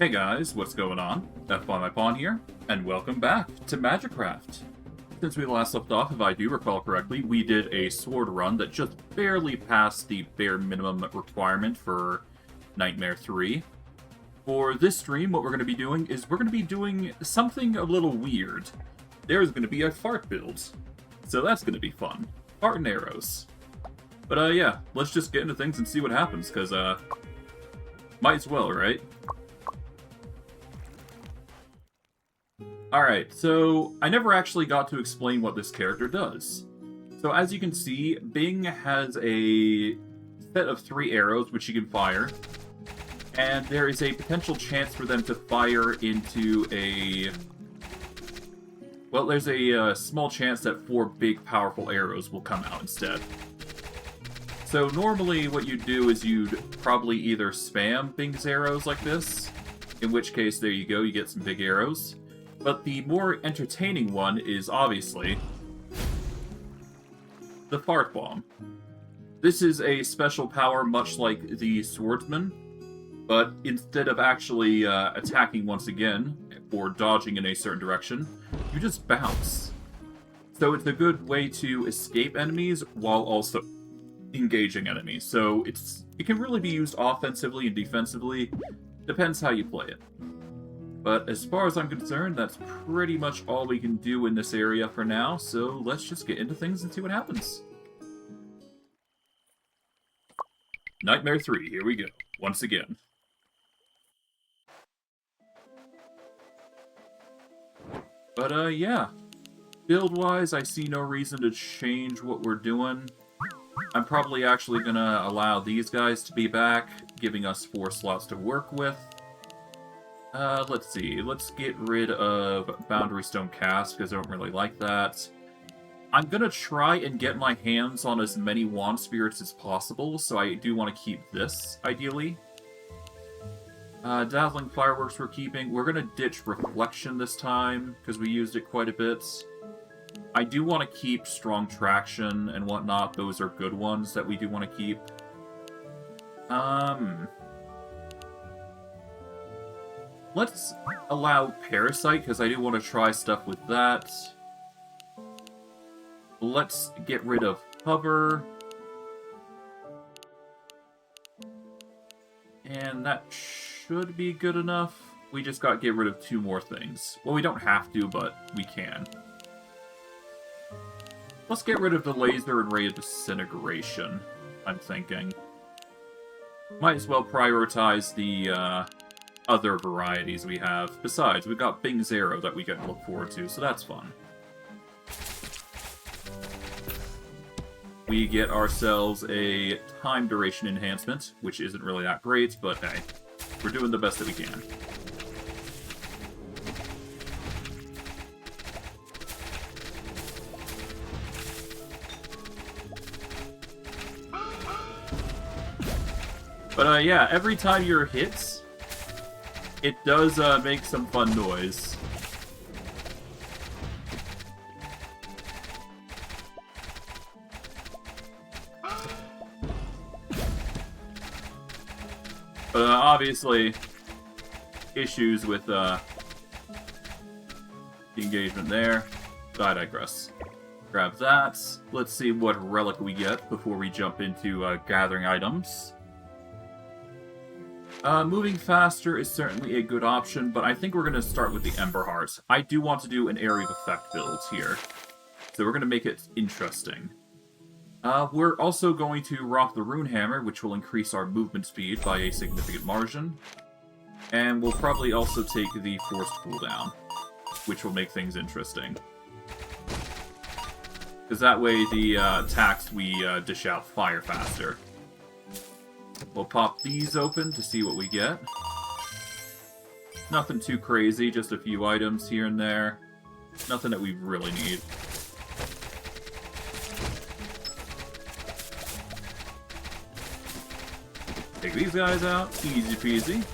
Hey guys, what's going on? F by my pawn here, and welcome back to Magicraft. Since we last left off, if I do recall correctly, we did a sword run that just barely passed the bare minimum requirement for Nightmare 3. For this stream, what we're going to be doing is we're going to be doing something a little weird. There's going to be a fart build, so that's going to be fun. Fart and arrows. But yeah, let's just get into things and see what happens, because might as well, right? Alright, so I never actually got to explain what this character does. So as you can see, Bing has a set of 3 arrows which you can fire, and there is a potential chance for them to fire into a... Well, there's a small chance that 4 big, powerful arrows will come out instead. So normally what you'd do is you'd probably either spam Bing's arrows like this, in which case, there you go, you get some big arrows. But the more entertaining one is, obviously, the Fart Bomb. This is a special power much like the Swordsman, but instead of actually attacking once again, or dodging in a certain direction, you just bounce. So it's a good way to escape enemies while also engaging enemies. So it can really be used offensively and defensively, depends how you play it. But as far as I'm concerned, that's pretty much all we can do in this area for now, so let's just get into things and see what happens. Nightmare 3, here we go, once again. But yeah, build-wise, I see no reason to change what we're doing. I'm probably actually gonna allow these guys to be back, giving us 4 slots to work with. Let's see. Let's get rid of Boundary Stone Cast, because I don't really like that. I'm gonna try and get my hands on as many Wand Spirits as possible, so I do want to keep this, ideally. Dazzling Fireworks we're keeping. We're gonna ditch Reflection this time, because we used it quite a bit. I do want to keep Strong Traction and whatnot. Those are good ones that we do want to keep. Let's allow Parasite, because I do want to try stuff with that. Let's get rid of Hover. And that should be good enough. We just got to get rid of 2 more things. Well, we don't have to, but we can. Let's get rid of the Laser and Ray of Disintegration, I'm thinking. Might as well prioritize the, other varieties we have. Besides, we've got Bing's Arrow that we can look forward to, so that's fun. We get ourselves a time duration enhancement, which isn't really that great, but hey, we're doing the best that we can. But yeah, every time you're hit, it does make some fun noise. But obviously, issues with the engagement there. But I digress. Grab that. Let's see what relic we get before we jump into gathering items. Moving faster is certainly a good option, but I think we're going to start with the Ember Heart. I do want to do an Area of Effect build here, so we're going to make it interesting. We're also going to rock the Rune Hammer, which will increase our movement speed by a significant margin. And we'll probably also take the Forced Cooldown, which will make things interesting. Because that way the attacks we dish out fire faster. We'll pop these open to see what we get. Nothing too crazy, just a few items here and there. Nothing that we really need. Take these guys out, easy peasy.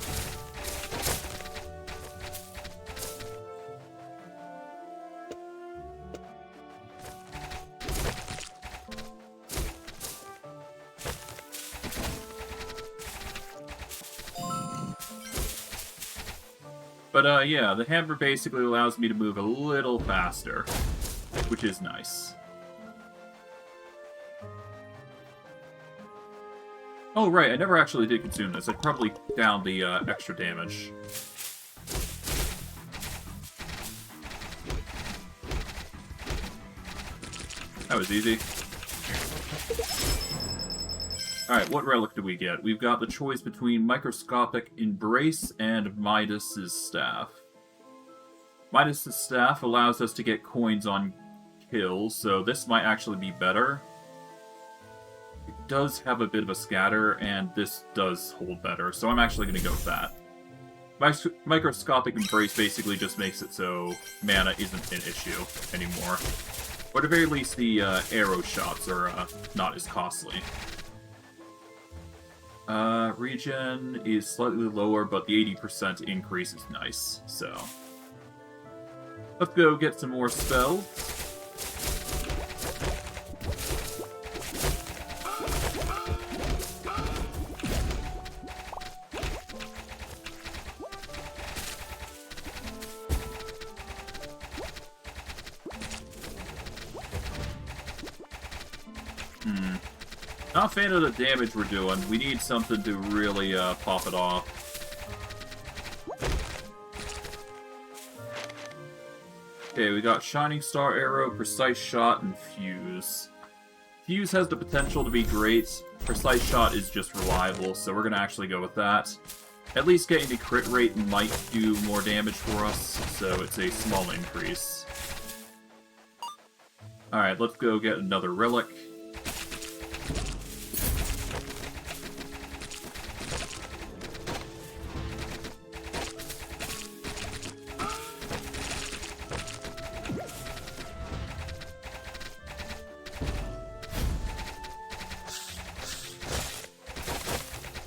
But yeah, the hammer basically allows me to move a little faster, which is nice. Oh, right, I never actually did consume this. I'd probably down the extra damage. That was easy. Alright, what relic do we get? We've got the choice between Microscopic Embrace and Midas's Staff. Midas's Staff allows us to get coins on kills, so this might actually be better. It does have a bit of a scatter, and this does hold better, so I'm actually going to go with that. Microscopic Embrace basically just makes it so mana isn't an issue anymore. Or at the very least, the arrow shots are not as costly. Regen is slightly lower, but the 80% increase is nice, so... Let's go get some more spells. Not a fan of the damage we're doing. We need something to really pop it off. Okay, we got Shining Star Arrow, Precise Shot, and Fuse. Fuse has the potential to be great. Precise Shot is just reliable, so we're going to actually go with that. At least getting the crit rate might do more damage for us, so it's a small increase. Alright, let's go get another relic.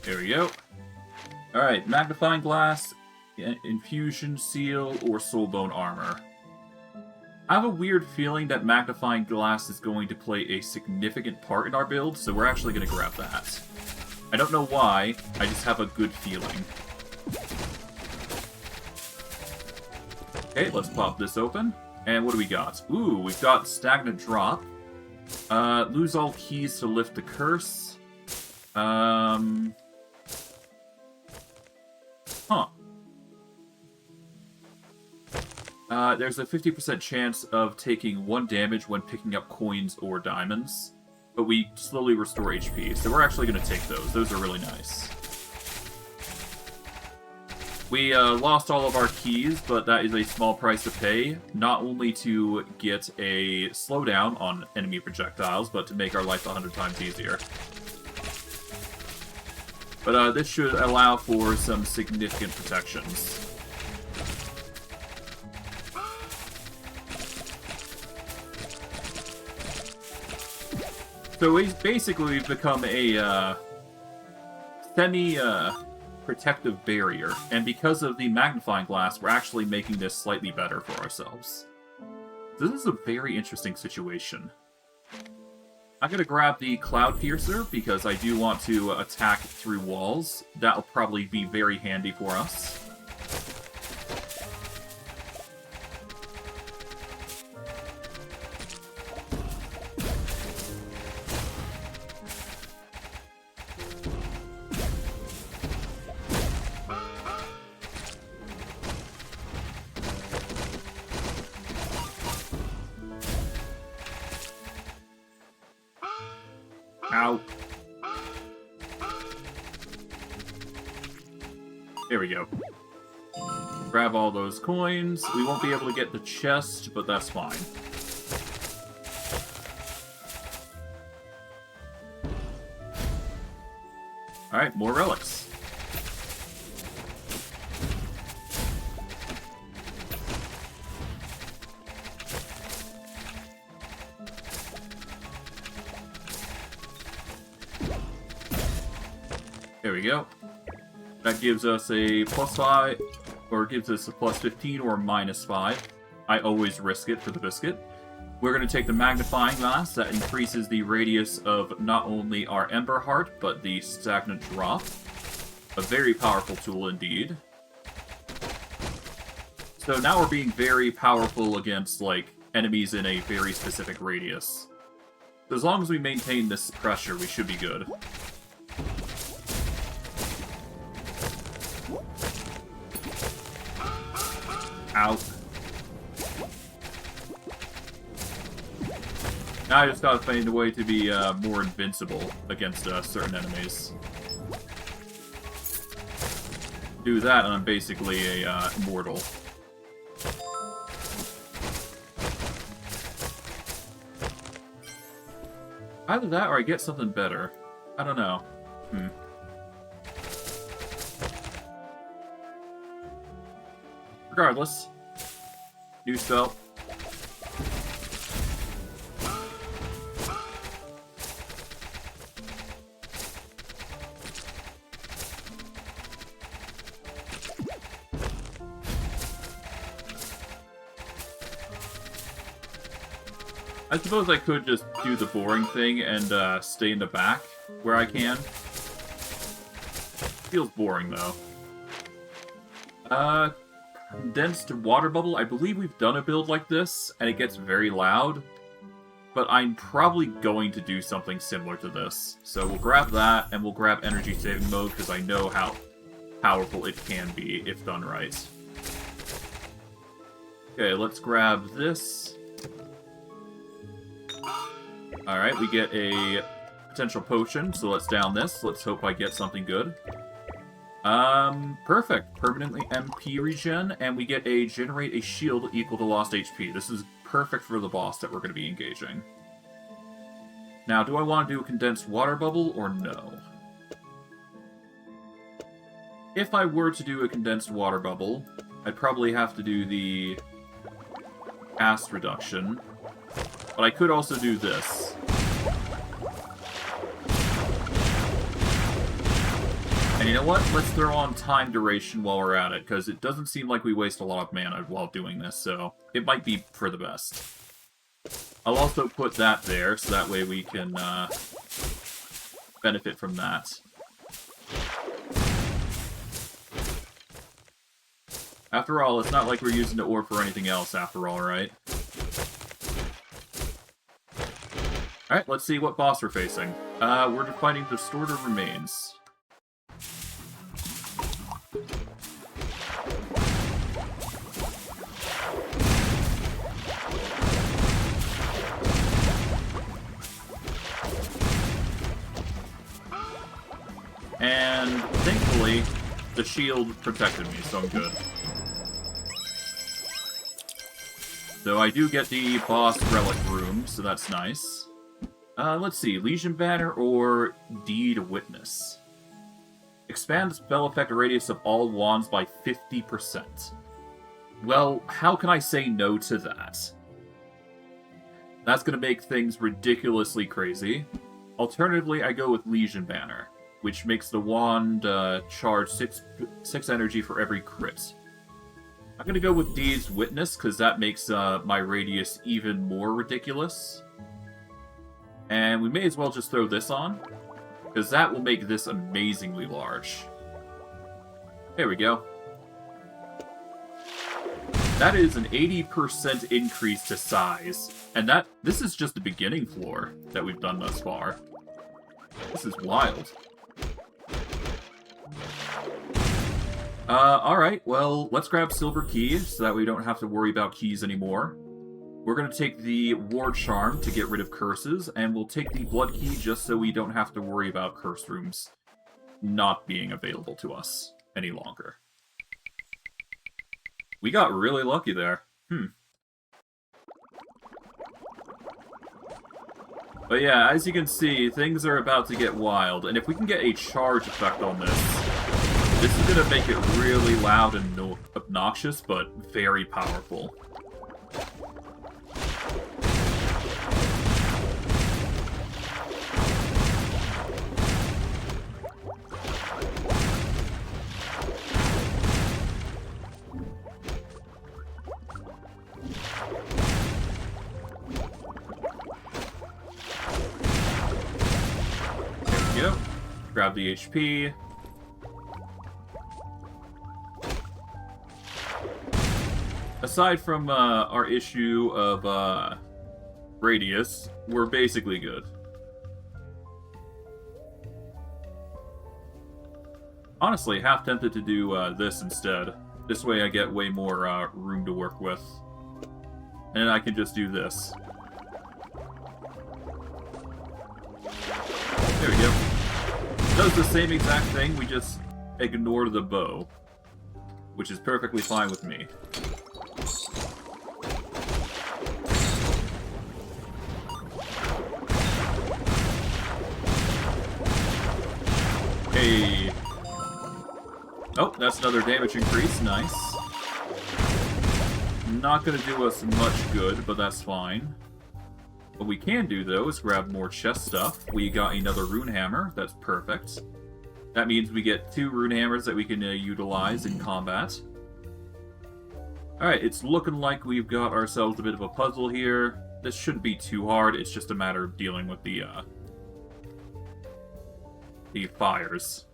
There we go. Alright, Magnifying Glass, Infusion Seal, or Soulbone Armor. I have a weird feeling that Magnifying Glass is going to play a significant part in our build, so we're actually going to grab that. I don't know why, I just have a good feeling. Okay, let's pop this open. And what do we got? Ooh, we've got Stagnant Drop. Lose all keys to lift the curse. There's a 50% chance of taking 1 damage when picking up coins or diamonds, but we slowly restore HP, so we're actually going to take those. Those are really nice. We lost all of our keys, but that is a small price to pay, not only to get a slowdown on enemy projectiles, but to make our life 100 times easier. But this should allow for some significant protections. So basically we've become a semi-protective barrier, and because of the Magnifying Glass, we're actually making this slightly better for ourselves. This is a very interesting situation. I'm going to grab the Cloud Piercer, because I do want to attack through walls. That'll probably be very handy for us. Ow. There we go. Grab all those coins. We won't be able to get the chest, but that's fine. Alright, more relics. There we go. That gives us a +5, or gives us a +15 or -5. I always risk it for the biscuit. We're going to take the Magnifying Glass. That increases the radius of not only our Ember Heart, but the Stagnant Drop. A very powerful tool indeed. So now we're being very powerful against, like, enemies in a very specific radius. So as long as we maintain this pressure, we should be good. Ow. Now I just gotta find a way to be more invincible against certain enemies. Do that, and I'm basically a immortal. Either that or I get something better. I don't know. Regardless. New spell. I suppose I could just do the boring thing and stay in the back where I can. Feels boring, though. Condensed water bubble. I believe we've done a build like this, and it gets very loud. But I'm probably going to do something similar to this. So we'll grab that, and we'll grab energy saving mode, because I know how powerful it can be if done right. Okay, let's grab this. Alright, we get a potential potion, so let's down this. Let's hope I get something good. Perfect. Permanently MP regen, and we get a generate a shield equal to lost HP. This is perfect for the boss that we're going to be engaging. Now, do I want to do a condensed water bubble or no? If I were to do a condensed water bubble, I'd probably have to do the acid reduction. But I could also do this. And you know what? Let's throw on time duration while we're at it, because it doesn't seem like we waste a lot of mana while doing this, so it might be for the best. I'll also put that there, so that way we can benefit from that. After all, it's not like we're using the orb for anything else, after all, right? Alright, let's see what boss we're facing. We're fighting Distorted Remains. And thankfully, the shield protected me, so I'm good. So I do get the boss relic room, so that's nice. Let's see, Legion Banner or Deed Witness. Expand spell effect radius of all wands by 50%. Well, how can I say no to that? That's going to make things ridiculously crazy. Alternatively, I go with Legion Banner, which makes the wand charge 6 energy for every crit. I'm going to go with Deed's Witness, because that makes my radius even more ridiculous. And we may as well just throw this on, because that will make this amazingly large. There we go. That is an 80% increase to size. And this is just the beginning floor that we've done thus far. This is wild. Alright, well, let's grab Silver Key, so that we don't have to worry about keys anymore. We're going to take the Ward Charm to get rid of curses, and we'll take the Blood Key just so we don't have to worry about curse rooms not being available to us any longer. We got really lucky there. But yeah, as you can see, things are about to get wild, and if we can get a charge effect on this is going to make it really loud and obnoxious, but very powerful. There we go. Grab the HP. aside from our issue of radius, we're basically good. Honestly, half tempted to do this instead. This way I get way more room to work with. And I can just do this. There we go. Does the same exact thing, we just ignore the bow. Which is perfectly fine with me. Hey. Oh, that's another damage increase. Nice. Not gonna do us much good, but that's fine. What we can do, though, is grab more chest stuff. We got another rune hammer. That's perfect. That means we get 2 rune hammers that we can utilize in combat. Alright, it's looking like we've got ourselves a bit of a puzzle here. This shouldn't be too hard. It's just a matter of dealing with the fires.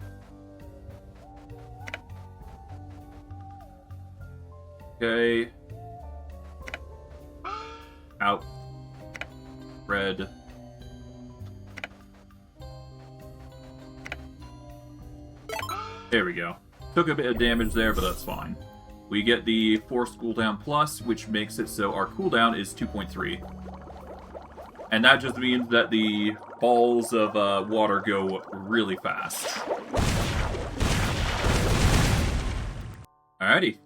Okay. Out. Red. There we go. Took a bit of damage there, but that's fine. We get the Force Cooldown Plus, which makes it so our cooldown is 2.3. And that just means that the balls of water go really fast. Alrighty.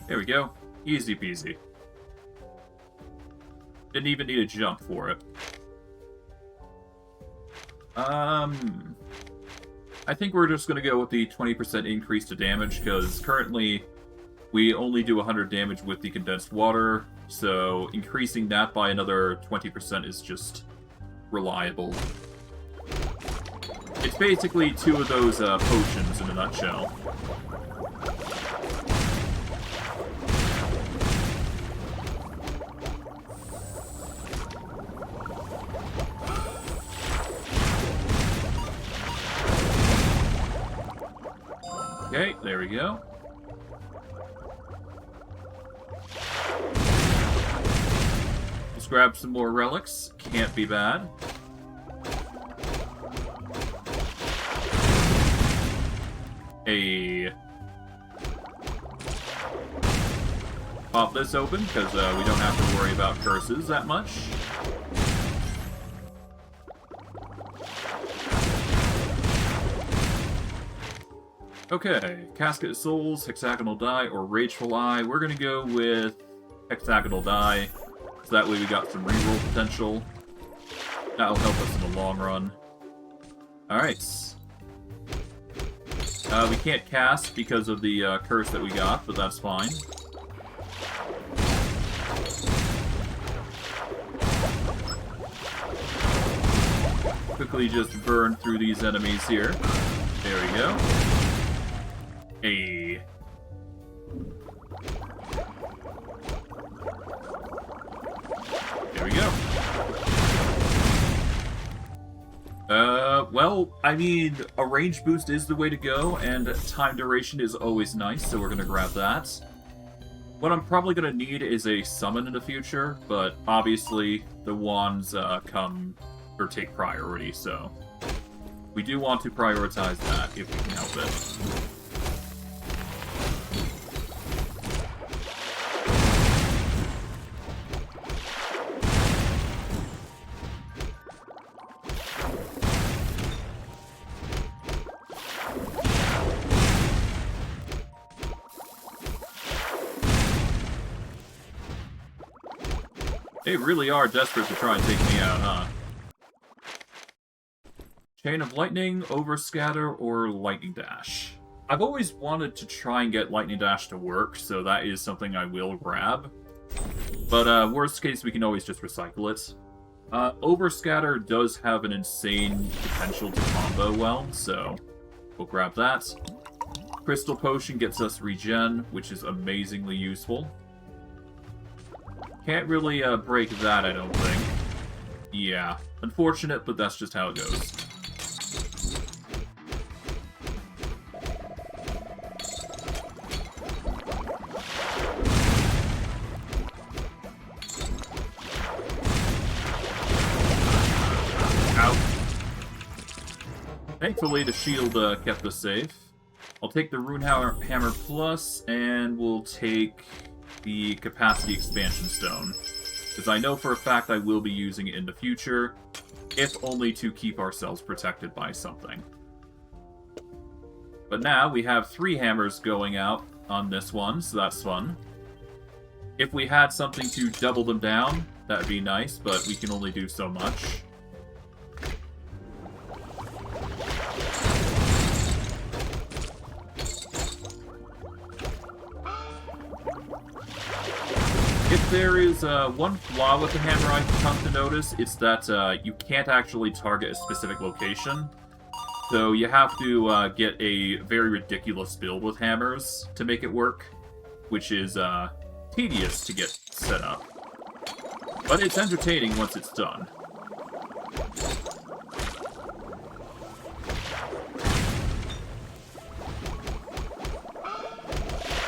There we go. Easy peasy. Didn't even need a jump for it. I think we're just going to go with the 20% increase to damage, because currently we only do 100 damage with the condensed water, so increasing that by another 20% is just reliable. It's basically 2 of those potions in a nutshell. Okay, there we go. Let's grab some more relics. Can't be bad. Hey. Pop this open, because we don't have to worry about curses that much. Okay, Casket of Souls, Hexagonal Die, or Rageful Eye. We're gonna go with Hexagonal Die, so that way we got some reroll potential. That'll help us in the long run. Alright. We can't cast because of the curse that we got, but that's fine. Quickly just burn through these enemies here. There we go. Hey. There we go. Well, I mean, a range boost is the way to go, and time duration is always nice, so we're gonna grab that. What I'm probably gonna need is a summon in the future, but obviously the wands come or take priority, so we do want to prioritize that if we can help it. They really are desperate to try and take me out, huh? Chain of Lightning, Overscatter, or Lightning Dash. I've always wanted to try and get Lightning Dash to work, so that is something I will grab. But worst case, we can always just recycle it. Overscatter does have an insane potential to combo well, so we'll grab that. Crystal Potion gets us regen, which is amazingly useful. Can't really break that, I don't think. Yeah, unfortunate, but that's just how it goes. Thankfully, the shield kept us safe. I'll take the Rune Hammer Plus, and we'll take the Capacity Expansion Stone. Because I know for a fact I will be using it in the future, if only to keep ourselves protected by something. But now we have 3 hammers going out on this one, so that's fun. If we had something to double them down, that'd be nice, but we can only do so much. If there is one flaw with the hammer I've come to notice, it's that you can't actually target a specific location. So you have to get a very ridiculous build with hammers to make it work, which is tedious to get set up. But it's entertaining once it's done.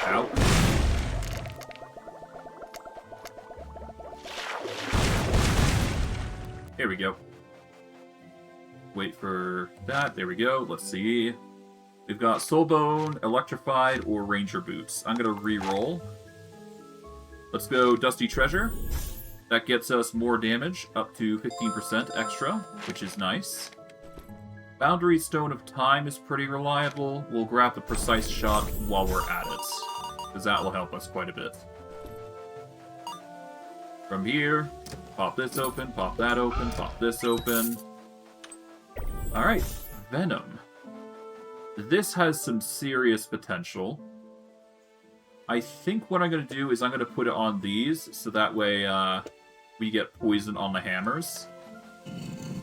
Ow. Here we go. Wait for that. There we go. Let's see. We've got Soulbone, Electrified, or Ranger Boots. I'm going to re-roll. Let's go Dusty Treasure. That gets us more damage, up to 15% extra, which is nice. Boundary Stone of Time is pretty reliable. We'll grab the Precise Shot while we're at it, because that will help us quite a bit. From here, pop this open, pop that open, pop this open. Alright, Venom. This has some serious potential. I think what I'm going to do is I'm going to put it on these, so that way we get poison on the hammers.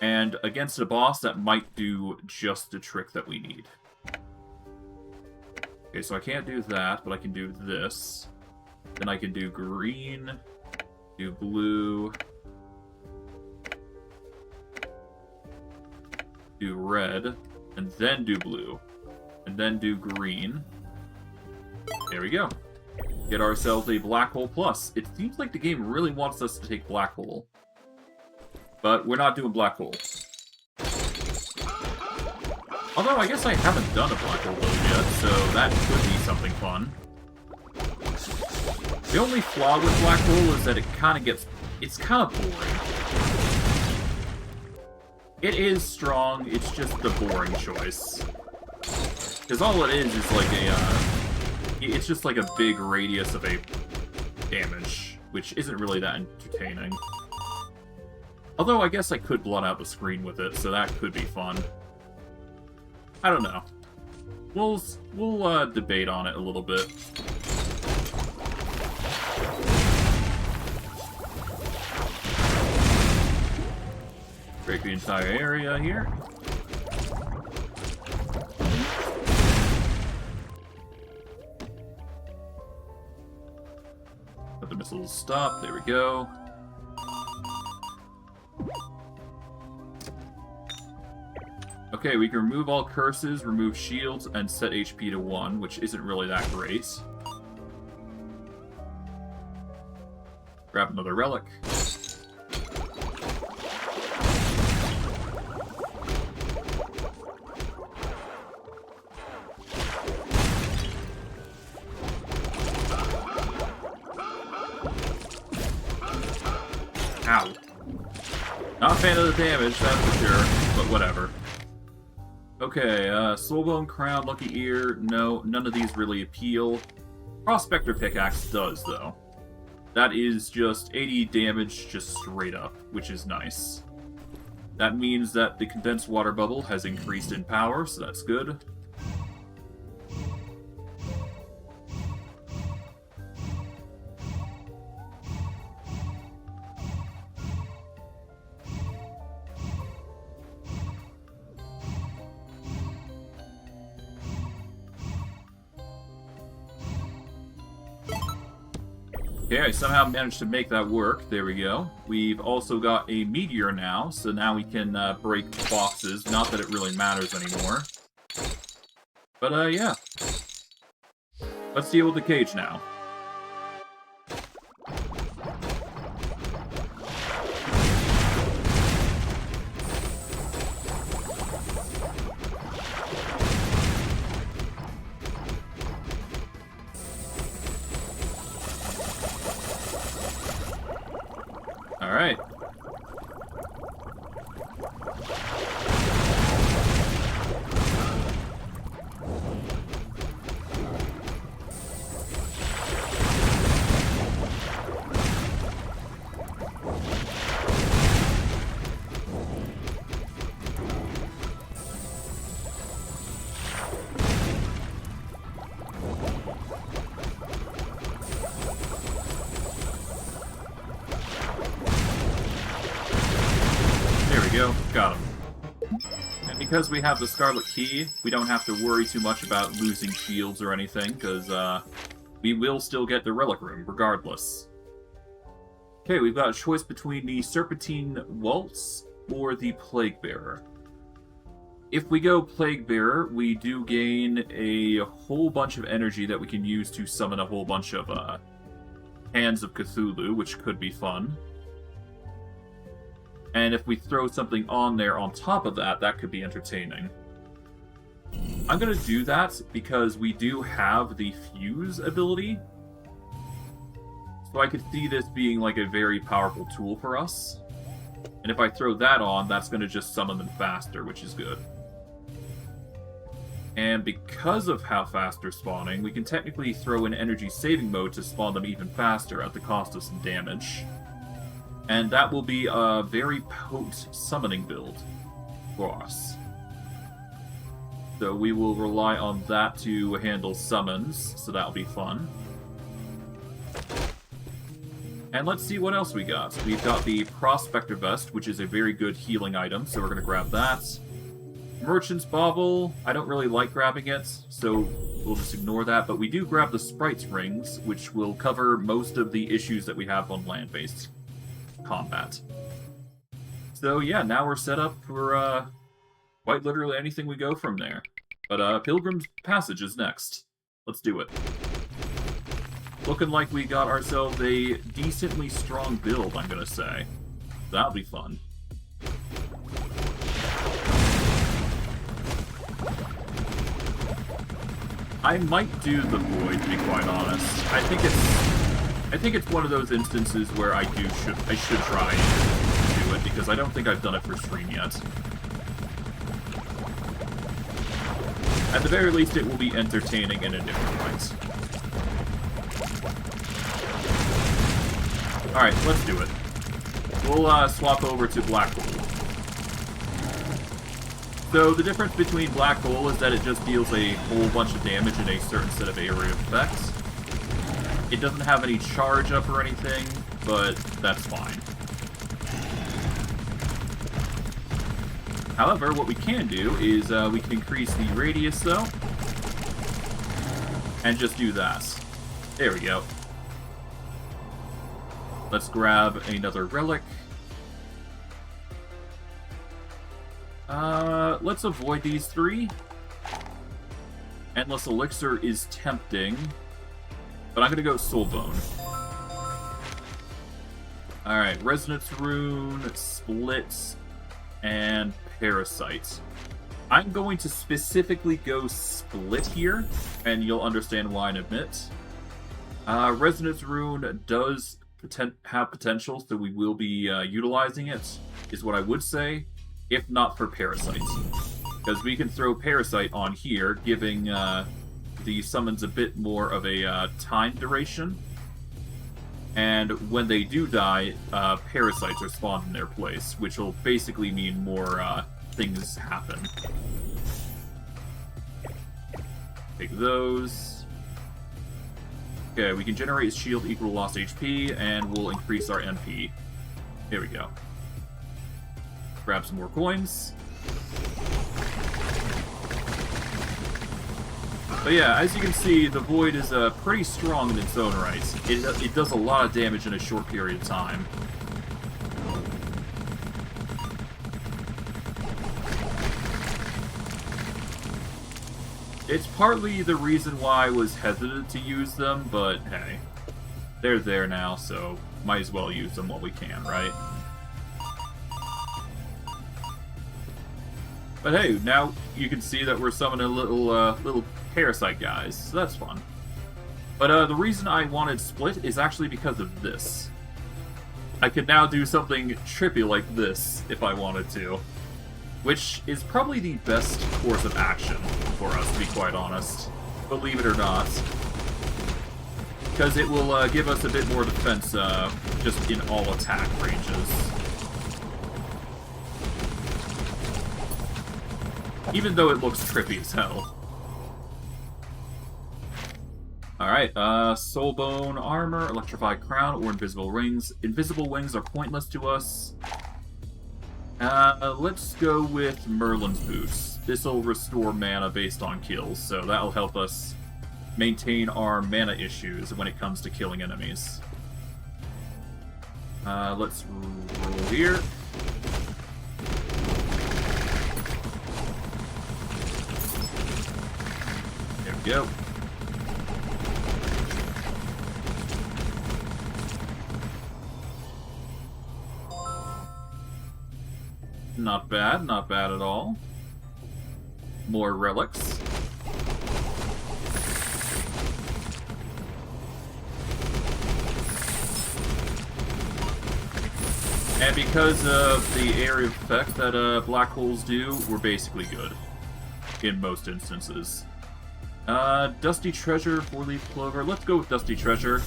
And against a boss, that might do just the trick that we need. Okay, so I can't do that, but I can do this. Then I can do green, do blue, do red, and then do blue, and then do green. There we go. Get ourselves a Black Hole Plus. It seems like the game really wants us to take Black Hole. But we're not doing Black Hole. Although, I guess I haven't done a Black Hole build yet, so that could be something fun. The only flaw with Black Hole is that it kind of gets... It's kind of boring. It is strong, it's just the boring choice. Because all it is like a... it's just like a big radius of a damage, which isn't really that entertaining. Although I guess I could blot out the screen with it, so that could be fun. I don't know. We'll debate on it a little bit. Break the entire area here. Let the missiles stop. There we go. Okay, we can remove all curses, remove shields, and set HP to 1, which isn't really that great. Grab another relic. Ow. Not a fan of the damage, that's for sure, but whatever. Okay, Soulbone, Crown, Lucky Ear, no, none of these really appeal. Prospector Pickaxe does, though. That is just 80 damage just straight up, which is nice. That means that the Condensed Water Bubble has increased in power, so that's good. Okay, I somehow managed to make that work. There we go. We've also got a meteor now, so now we can break boxes. Not that it really matters anymore. But, yeah. Let's deal with the cage now. Alright. Go. Got him. And because we have the Scarlet Key, we don't have to worry too much about losing shields or anything, because we will still get the Relic Room, regardless. Okay, we've got a choice between the Serpentine Waltz or the Plague Bearer. If we go Plague Bearer, we do gain a whole bunch of energy that we can use to summon a whole bunch of Hands of Cthulhu, which could be fun. And if we throw something on there on top of that, that could be entertaining. I'm going to do that because we do have the Fuse ability. So I could see this being like a very powerful tool for us. And if I throw that on, that's going to just summon them faster, which is good. And because of how fast they're spawning, we can technically throw in energy saving mode to spawn them even faster at the cost of some damage. And that will be a very potent summoning build for us. So we will rely on that to handle summons, so that'll be fun. And let's see what else we got. We've got the Prospector Vest, which is a very good healing item, so we're going to grab that. Merchant's Bauble, I don't really like grabbing it, so we'll just ignore that. But we do grab the Sprite's Rings, which will cover most of the issues that we have on land-based combat. So yeah, now we're set up for quite literally anything we go from there. But Pilgrim's Passage is next. Let's do it. Looking like we got ourselves a decently strong build, I'm gonna say. That'll be fun. I might do the Void, to be quite honest. I think it's one of those instances where I should try and do it, because I don't think I've done it for stream yet. At the very least, it will be entertaining in a different light. Alright, let's do it. We'll swap over to Black Hole. So the difference between Black Hole is that it just deals a whole bunch of damage in a certain set of area effects. It doesn't have any charge up or anything, but that's fine. However, what we can do is we can increase the radius, though, and just do that. There we go. Let's grab another relic. Let's avoid these three. Endless Elixir is tempting, but I'm gonna go Soulbone. Alright, Resonance Rune, Split, and Parasite. I'm going to specifically go Split here, and you'll understand why in a bit. Resonance Rune does have potential, so we will be utilizing it, is what I would say, if not for Parasite. Because we can throw Parasite on here, giving the summons a bit more of a time duration. And when they do die, Parasites are spawned in their place, which will basically mean more things happen. Take those. Okay, we can generate shield equal to lost HP, and we'll increase our MP. Here we go. Grab some more coins. But yeah, as you can see, the Void is pretty strong in its own right. It does a lot of damage in a short period of time. It's partly the reason why I was hesitant to use them, but hey, they're there now, so might as well use them while we can, right? But hey, now you can see that we're summoning little parasite guys, so that's fun. But the reason I wanted Split is actually because of this. I could now do something trippy like this if I wanted to. Which is probably the best course of action for us, to be quite honest. Believe it or not. Because it will give us a bit more defense just in all attack ranges. Even though it looks trippy as hell. Alright, Soulbone Armor, Electrified Crown, or Invisible Rings. Invisible Wings are pointless to us. Let's go with Merlin's Boots. This'll restore mana based on kills, so that'll help us maintain our mana issues when it comes to killing enemies. Let's roll here. There we go. Not bad, not bad at all. More relics. And because of the area effect that black holes do, we're basically good. In most instances. Dusty Treasure, 4-leaf clover. Let's go with Dusty Treasure.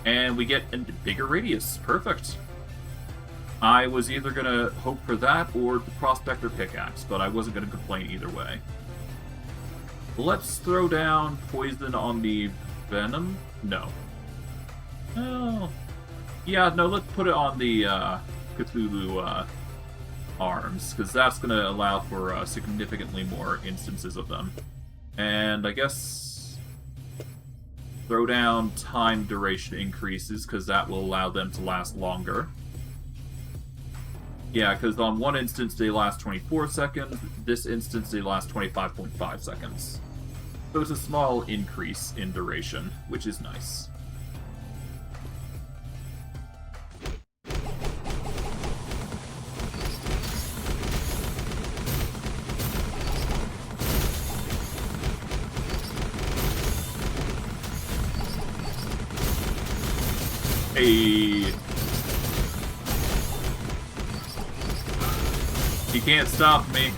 And we get a bigger radius. Perfect. I was either going to hope for that or the Prospector Pickaxe, but I wasn't going to complain either way. Let's throw down Poison on the Venom. No. Oh. Yeah, no, let's put it on the Cthulhu arms, because that's going to allow for significantly more instances of them. And I guess throw down time duration increases, because that will allow them to last longer. Yeah, because on one instance they last 24 seconds, this instance they last 25.5 seconds. So it's a small increase in duration, which is nice. Hey. You can't stop me.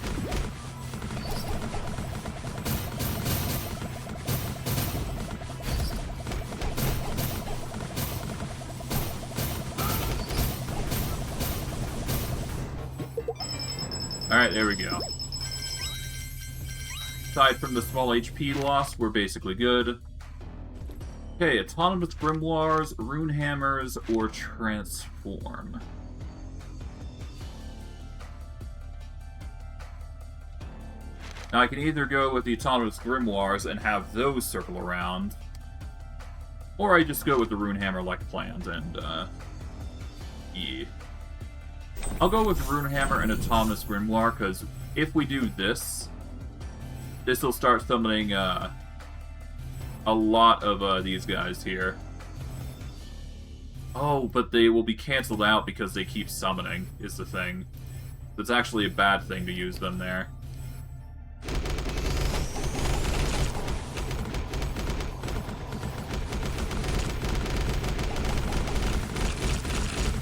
Alright, there we go. Aside from the small HP loss, we're basically good. Okay, Autonomous Grimoires, Rune Hammers, or Transform. Now I can either go with the Autonomous Grimoires and have those circle around, or I just go with the Rune Hammer like planned, and, yeah. I'll go with Rune Hammer and Autonomous Grimoire, because if we do this, this will start summoning, a lot of, these guys here. Oh, but they will be cancelled out because they keep summoning, is the thing. It's actually a bad thing to use them there.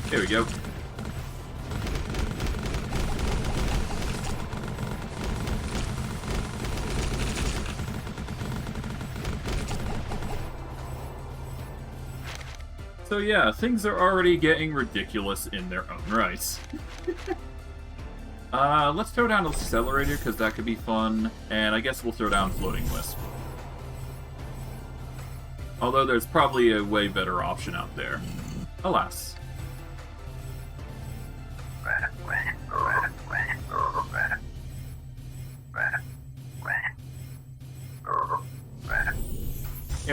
There we go. So yeah, things are already getting ridiculous in their own right. Let's throw down Accelerator, because that could be fun, and I guess we'll throw down Floating Wisp. Although there's probably a way better option out there. Alas.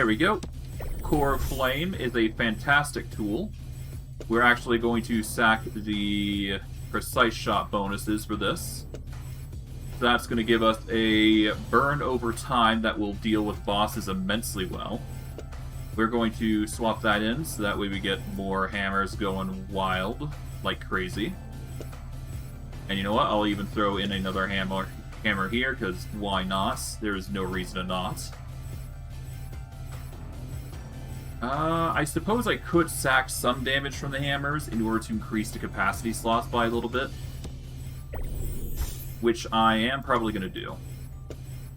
There we go. Core Flame is a fantastic tool. We're actually going to sack the precise shot bonuses for this. That's going to give us a burn over time that will deal with bosses immensely well. We're going to swap that in, so that way we get more hammers going wild, like crazy. And you know what? I'll even throw in another hammer here, because why not? There's no reason to not. I suppose I could sack some damage from the hammers in order to increase the capacity slots by a little bit. Which I am probably going to do.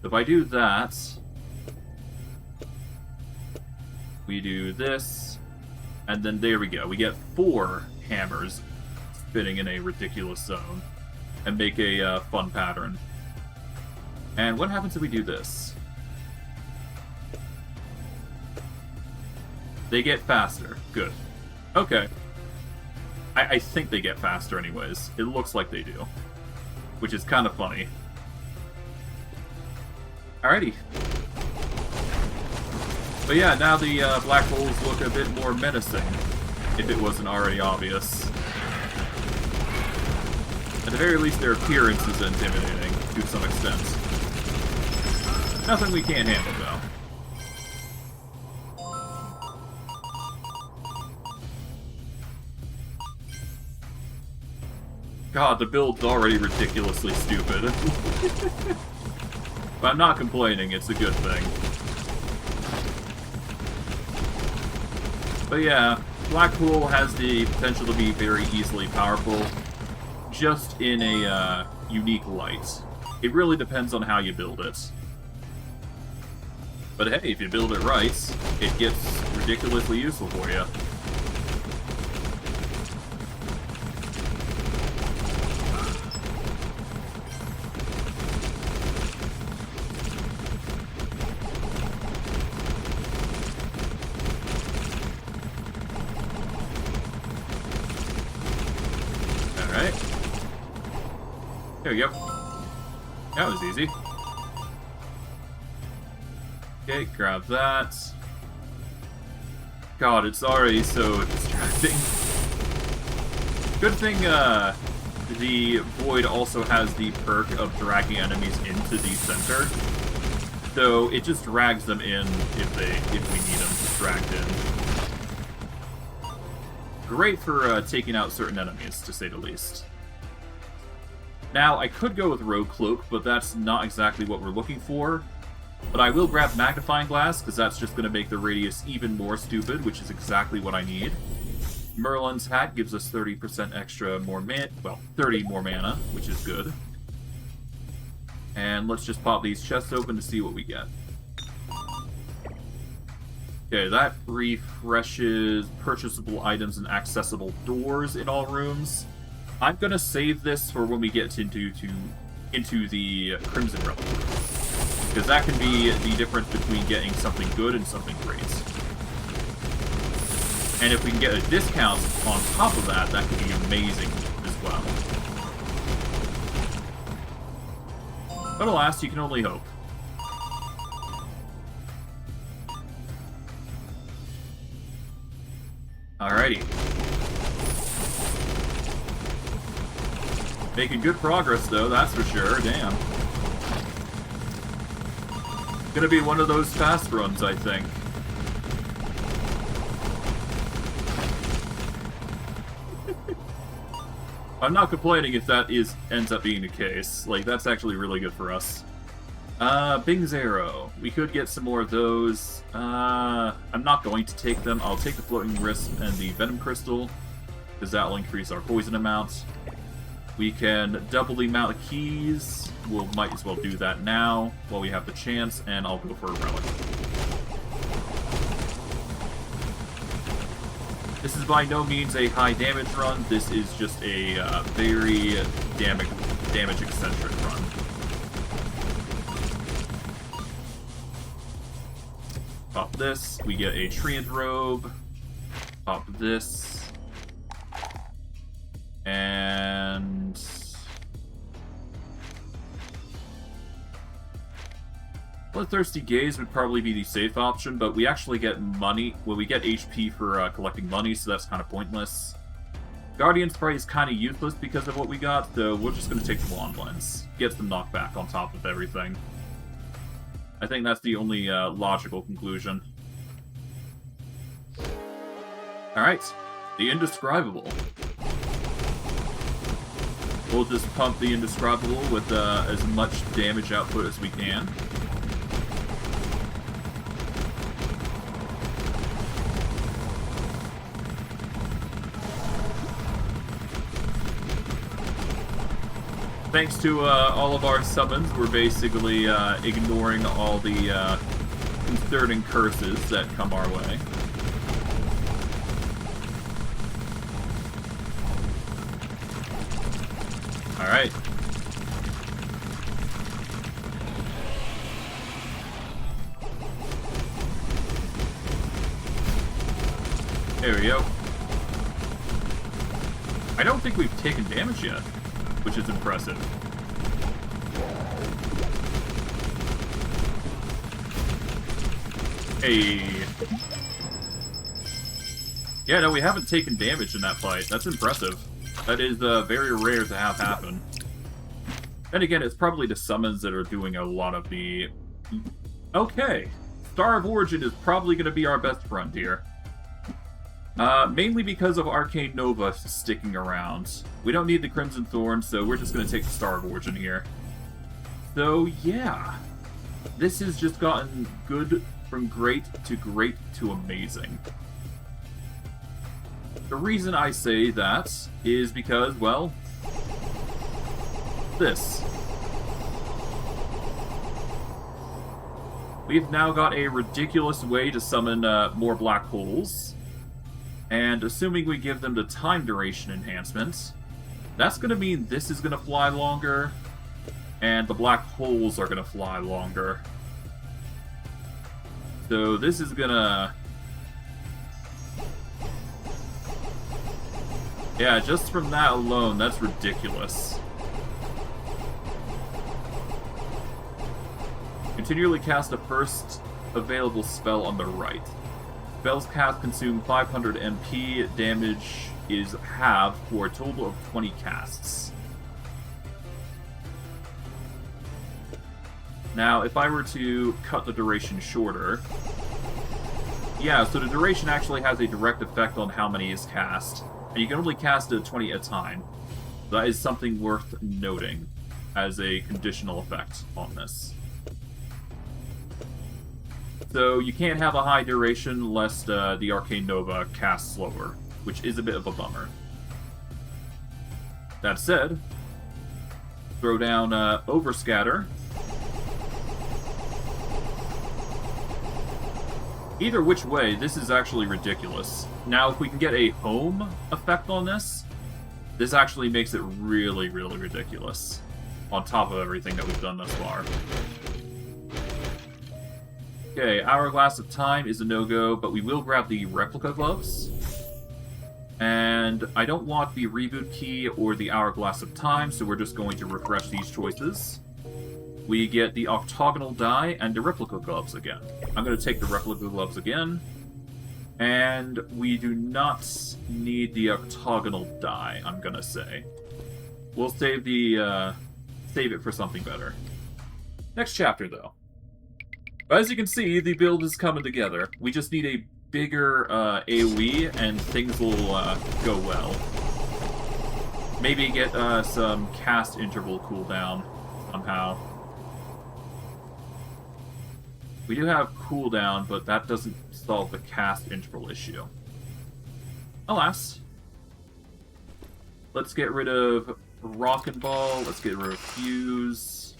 If I do that, we do this, and then there we go. We get 4 hammers spinning in a ridiculous zone, and make a fun pattern. And what happens if we do this? They get faster. Good. Okay. I think they get faster anyways. It looks like they do. Which is kind of funny. Alrighty. But yeah, now the black holes look a bit more menacing, if it wasn't already obvious. At the very least, their appearance is intimidating, to some extent. Nothing we can't handle, though. God, the build's already ridiculously stupid. But I'm not complaining, it's a good thing. But yeah, Black Hole has the potential to be very easily powerful, just in a unique light. It really depends on how you build it. But hey, if you build it right, it gets ridiculously useful for you. There we go. That was easy. Okay, grab that. God, it's already so distracting. Good thing, the Void also has the perk of dragging enemies into the center. So it just drags them in if we need them dragged in. Great for taking out certain enemies, to say the least. Now, I could go with Rogue Cloak, but that's not exactly what we're looking for. But I will grab Magnifying Glass, because that's just going to make the radius even more stupid, which is exactly what I need. Merlin's Hat gives us 30% extra more mana, well, 30 more mana, which is good. And let's just pop these chests open to see what we get. Okay, that refreshes purchasable items and accessible doors in all rooms. I'm gonna save this for when we get into the Crimson Realm, because that can be the difference between getting something good and something great. And if we can get a discount on top of that, that could be amazing as well. But alas, you can only hope. Alrighty. Making good progress, though, that's for sure. Damn. Gonna be one of those fast runs, I think. I'm not complaining if that ends up being the case. Like, that's actually really good for us. Bing's Arrow. We could get some more of those. I'm not going to take them. I'll take the Floating Wisp and the Venom Crystal, because that will increase our poison amount. We can double the amount of keys. We might as well do that now while we have the chance, and I'll go for a relic. This is by no means a high damage run. This is just a very damage eccentric run. Pop this. We get a Treant Robe. Pop this. And Bloodthirsty Gaze would probably be the safe option, but we actually get money. Well, we get HP for collecting money, so that's kind of pointless. Guardian Sprite is kind of useless because of what we got, so we're just going to take the Wand Lens. Get some knockback on top of everything. I think that's the only logical conclusion. Alright, the Indescribable. We'll just pump the Indescribable with as much damage output as we can. Thanks to all of our summons, we're basically ignoring all the concerning curses that come our way. Alright. There we go. I don't think we've taken damage yet, which is impressive. Hey. Yeah, no, we haven't taken damage in that fight. That's impressive. That is very rare to have happen. And again, it's probably the summons that are doing a lot of the... Okay. Star of Origin is probably going to be our best friend here. Mainly because of Arcane Nova sticking around. We don't need the Crimson Thorn, so we're just going to take the Star of Origin here. So, yeah. This has just gotten good from great to amazing. The reason I say that is because, well, this. We've now got a ridiculous way to summon more black holes. And assuming we give them the time duration enhancement, that's going to mean this is going to fly longer, and the black holes are going to fly longer. So this is going to... Yeah, just from that alone, that's ridiculous. Continually cast a first available spell on the right. Spells cast consume 500 MP, damage is halved for a total of 20 casts. Now, if I were to cut the duration shorter... Yeah, so the duration actually has a direct effect on how many is cast. And you can only cast 20 at a time. That is something worth noting as a conditional effect on this. So you can't have a high duration lest the Arcane Nova casts slower, which is a bit of a bummer. That said, throw down Overscatter. Either which way, this is actually ridiculous. Now, if we can get a home effect on this, this actually makes it really, really ridiculous. On top of everything that we've done thus far. Okay, Hourglass of Time is a no-go, but we will grab the Replica Gloves. And I don't want the Reboot Key or the Hourglass of Time, so we're just going to refresh these choices. We get the Octagonal Die and the Replica Gloves again. I'm going to take the Replica Gloves again. And we do not need the Octagonal Die, I'm going to say. We'll save the save it for something better. Next chapter, though. As you can see, the build is coming together. We just need a bigger AoE, and things will go well. Maybe get some cast interval cooldown somehow. We do have cooldown, but that doesn't solve the cast interval issue. Alas. Let's get rid of Rockin' Ball. Let's get rid of Fuse.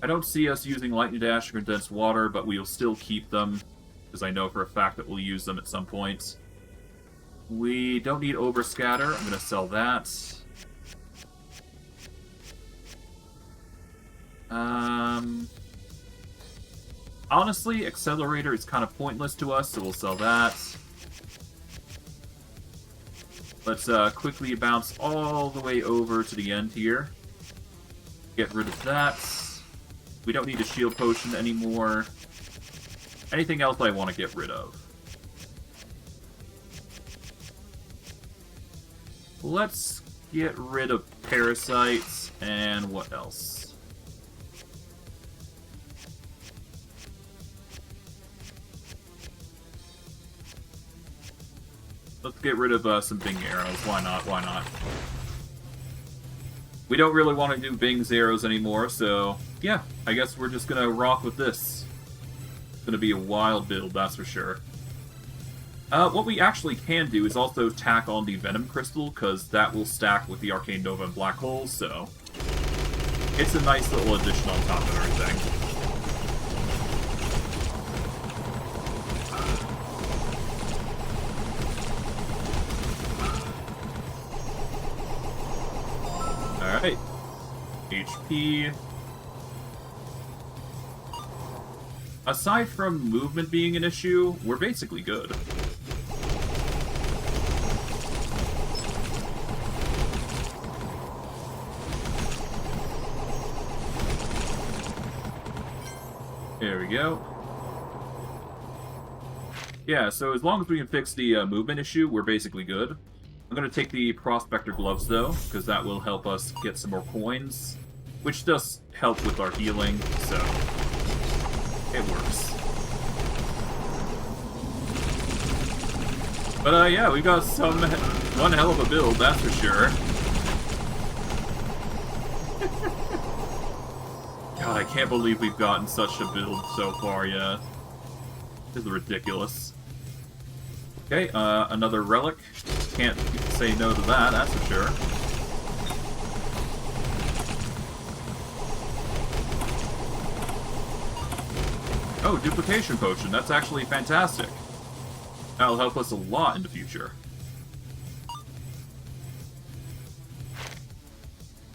I don't see us using Lightning Dash or Condensed Water, but we will still keep them, because I know for a fact that we'll use them at some point. We don't need Overscatter. I'm going to sell that. Honestly, Accelerator is kind of pointless to us, so we'll sell that. Let's quickly bounce all the way over to the end here. Get rid of that. We don't need a shield potion anymore. Anything else I want to get rid of? Let's get rid of parasites, and what else? Let's get rid of some Bing arrows. Why not? Why not? We don't really want to do Bing's arrows anymore, so yeah, I guess we're just gonna rock with this. It's gonna be a wild build, that's for sure. What we actually can do is also tack on the Venom Crystal, because that will stack with the Arcane Nova and Black Holes, so it's a nice little addition on top of everything. Alright. HP. Aside from movement being an issue, we're basically good. There we go. Yeah, so as long as we can fix the movement issue, we're basically good. I'm going to take the Prospector Gloves, though, because that will help us get some more coins, which does help with our healing, so it works. But yeah, we got one hell of a build, that's for sure. God, I can't believe we've gotten such a build so far, yeah. This is ridiculous. Okay, another relic. Can't say no to that, that's for sure. Oh, duplication potion. That's actually fantastic. That'll help us a lot in the future.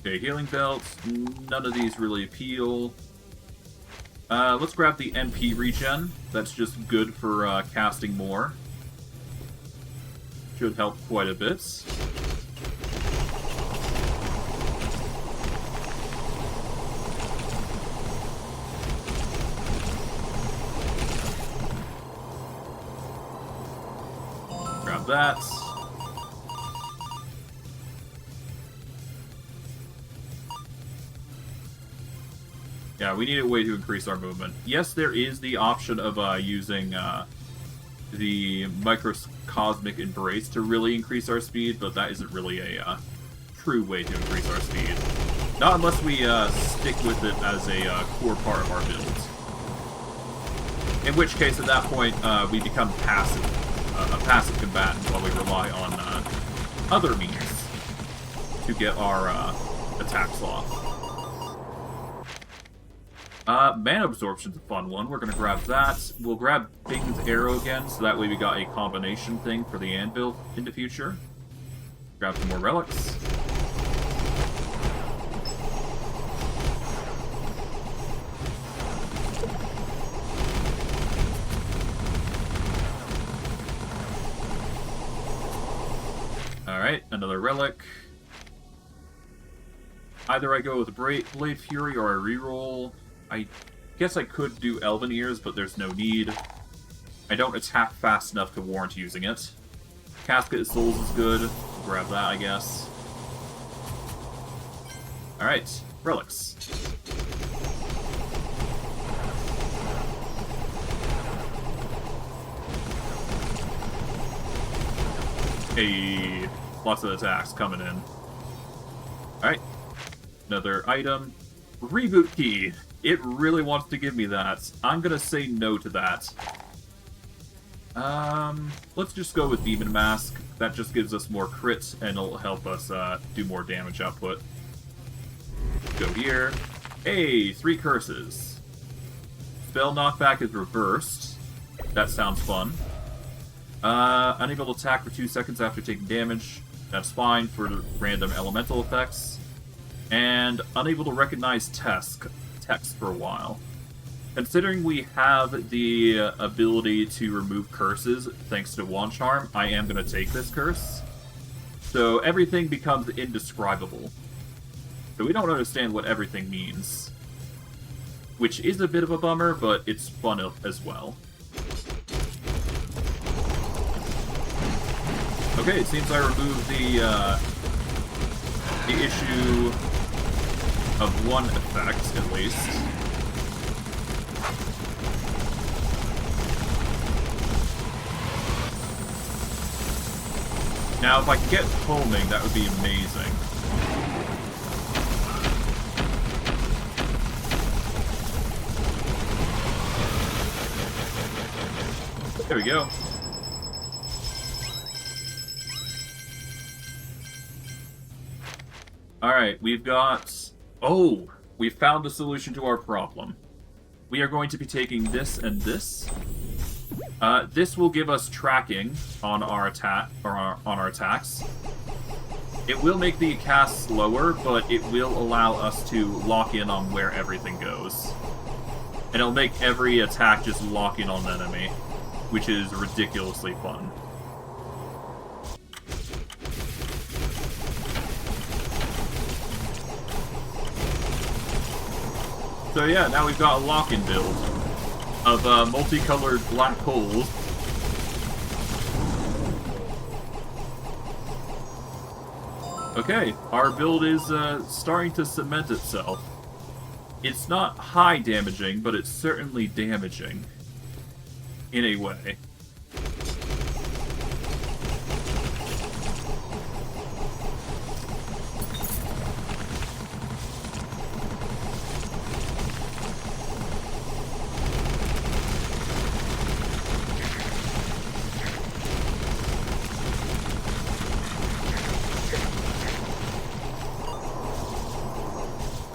Okay, healing belts. None of these really appeal. Let's grab the MP regen. That's just good for casting more. Should help quite a bit. Grab that. Yeah, we need a way to increase our movement. Yes, there is the option of using the Microcosmic Embrace to really increase our speed, but that isn't really a true way to increase our speed. Not unless we stick with it as a core part of our build. In which case, at that point, we become passive, a passive combatant while we rely on other means to get our attacks off. Mana Absorption's a fun one. We're going to grab that. We'll grab Bing's Arrow again, so that way we got a combination thing for the anvil in the future. Grab some more relics. Alright, another relic. Either I go with Blade Fury or I reroll. I guess I could do Elven Ears, but there's no need. I don't attack fast enough to warrant using it. Casket of Souls is good. Grab that, I guess. Alright, relics. Hey, lots of attacks coming in. Alright, another item. Reboot key. It really wants to give me that. I'm gonna say no to that. Let's just go with Demon Mask. That just gives us more crits, and it'll help us do more damage output. Go here. Hey, 3 curses. Spell knockback is reversed. That sounds fun. Unable to attack for 2 seconds after taking damage. That's fine for random elemental effects. And unable to recognize text for a while. Considering we have the ability to remove curses thanks to Wand Charm, I am going to take this curse. So everything becomes indescribable. So we don't understand what everything means. which is a bit of a bummer, but it's fun as well. Okay, it seems I removed the issue of one effect, at least. Now, if I could get homing, that would be amazing. There we go. Alright, we've got... Oh! We've found a solution to our problem. We are going to be taking this and this. This will give us tracking on our attacks. It will make the cast slower, but it will allow us to lock in on where everything goes. And it'll make every attack just lock in on an enemy, which is ridiculously fun. So yeah, now we've got a lock-in build of multicolored black holes. Okay, our build is starting to cement itself. It's not high damaging, but it's certainly damaging. In a way.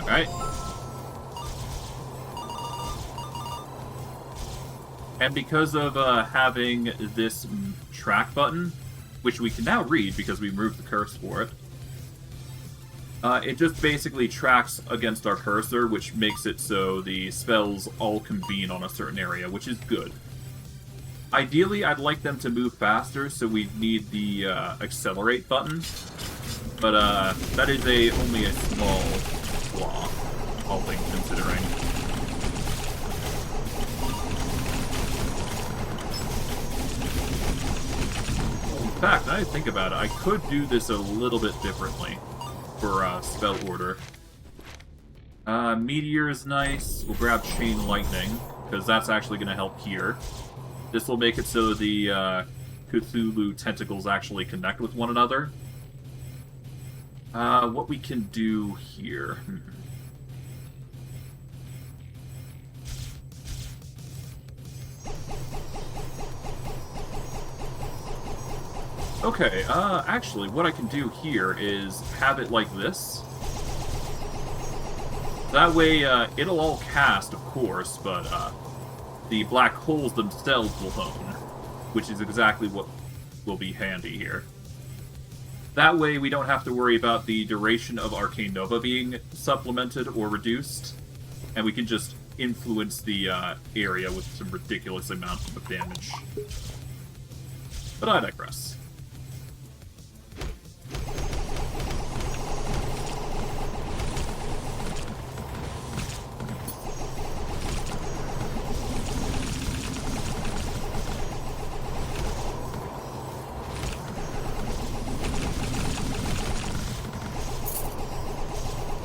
Alright. And because of having this track button, which we can now read because we removed the curse for it, it just basically tracks against our cursor, which makes it so the spells all convene on a certain area, which is good. Ideally, I'd like them to move faster, so we need the accelerate button, but that is only a small flaw, all things considering. In fact, now I think about it, I could do this a little bit differently for spell order. Meteor is nice. We'll grab Chain Lightning, because that's actually going to help here. This will make it so the Cthulhu tentacles actually connect with one another. What we can do here... Okay, actually, what I can do here is have it like this. That way, it'll all cast, of course, but, the black holes themselves will hone, which is exactly what will be handy here. That way, we don't have to worry about the duration of Arcane Nova being supplemented or reduced, and we can just influence the, area with some ridiculous amount of damage. But I digress.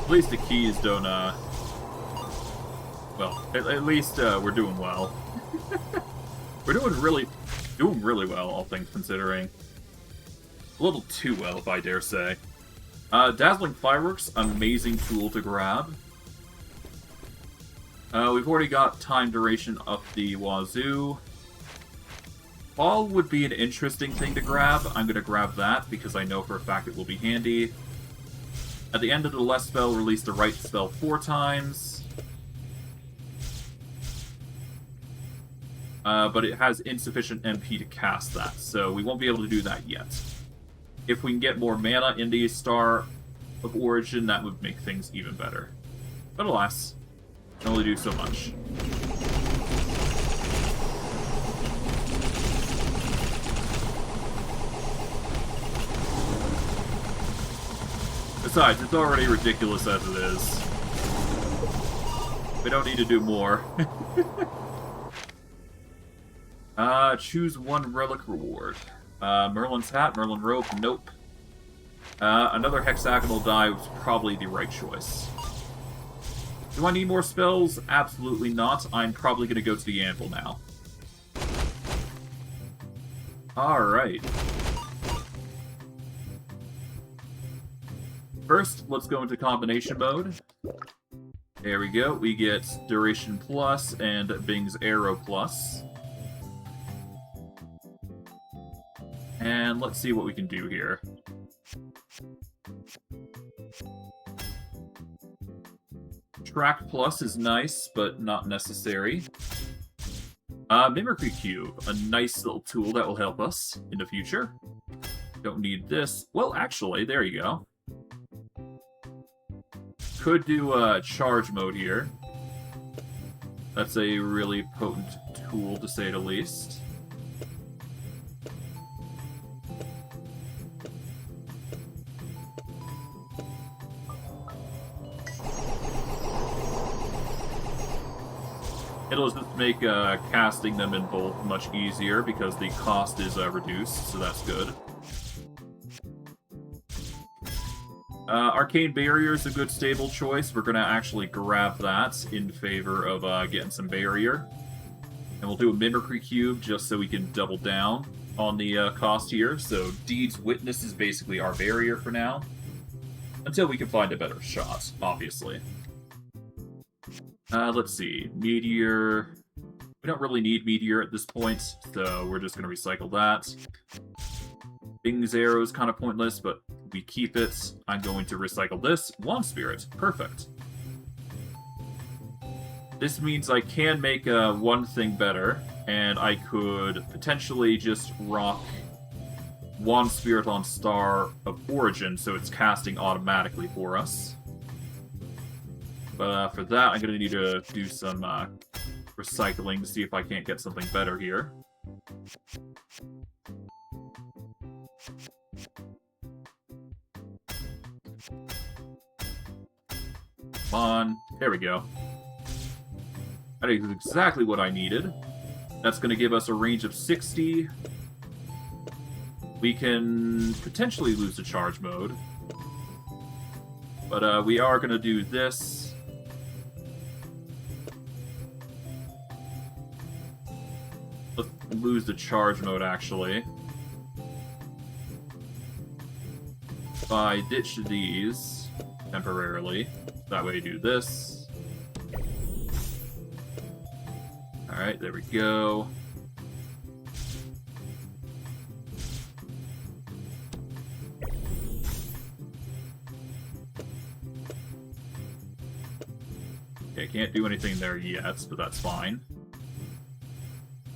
At least the keys don't, well, at least, we're doing well. We're doing really well, all things considering. A little too well, if I dare say. Dazzling Fireworks, amazing tool to grab. We've already got time duration up the wazoo. Ball would be an interesting thing to grab. I'm going to grab that, because I know for a fact it will be handy. At the end of the left spell, release the right spell 4 times. But it has insufficient MP to cast that, so we won't be able to do that yet. If we can get more mana in the Star of Origin, that would make things even better. But alas, can only do so much. Besides, it's already ridiculous as it is. We don't need to do more. Choose one relic reward. Merlin's hat, Merlin robe, nope. Another hexagonal die was probably the right choice. Do I need more spells? Absolutely not. I'm probably going to go to the anvil now. Alright. First, let's go into combination mode. There we go. We get Duration Plus and Bing's Arrow Plus. And let's see what we can do here. Track Plus is nice, but not necessary. Mimicry Cube, a nice little tool that will help us in the future. Don't need this. Well, actually, there you go. Could do charge mode here. That's a really potent tool, to say the least. It'll just make casting them in both much easier because the cost is reduced, so that's good. Arcane Barrier is a good stable choice. We're going to actually grab that in favor of getting some Barrier. And we'll do a Mimicry Cube just so we can double down on the cost here. So Deed's Witness is basically our Barrier for now. Until we can find a better shot, obviously. Let's see. Meteor. We don't really need Meteor at this point, so we're just going to recycle that. Bing's Arrow is kind of pointless, but we keep it. I'm going to recycle this. Wand Spirit. Perfect. This means I can make one thing better, and I could potentially just rock Wand Spirit on Star of Origin, so it's casting automatically for us. But for that, I'm going to need to do some recycling to see if I can't get something better here. Come on. There we go. That is exactly what I needed. That's going to give us a range of 60. We can potentially lose the charge mode. But we are going to do this. Let's lose the charge mode, actually. If I ditch these temporarily, that way do this. Alright, there we go. Okay, can't do anything there yet, but that's fine.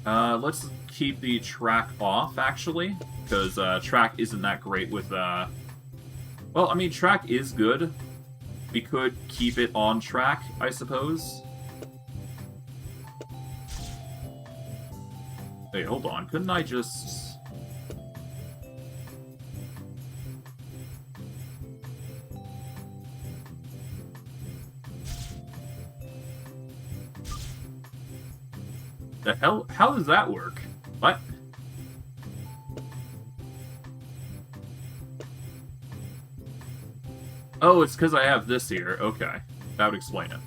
Let's keep the track off, actually, because track isn't that great with... Well, I mean, track is good. We could keep it on track, I suppose. Hey, hold on. Couldn't I just... The hell? How does that work? What? Oh, it's because I have this here. Okay. That would explain it.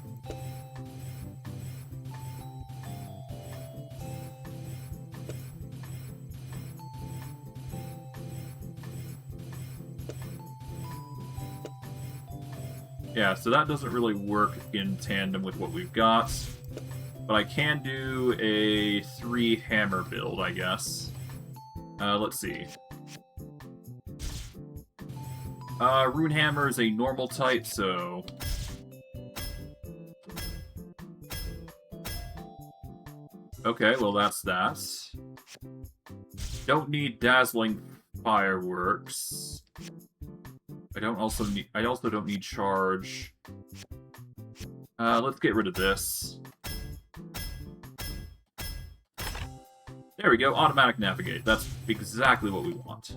Yeah, so that doesn't really work in tandem with what we've got. But I can do a 3-hammer build, I guess. Let's see. Rune Hammer is a normal type, so... Okay, well that's that. Don't need Dazzling Fireworks. I also don't need Charge. Let's get rid of this. There we go, Automatic Navigate. That's exactly what we want.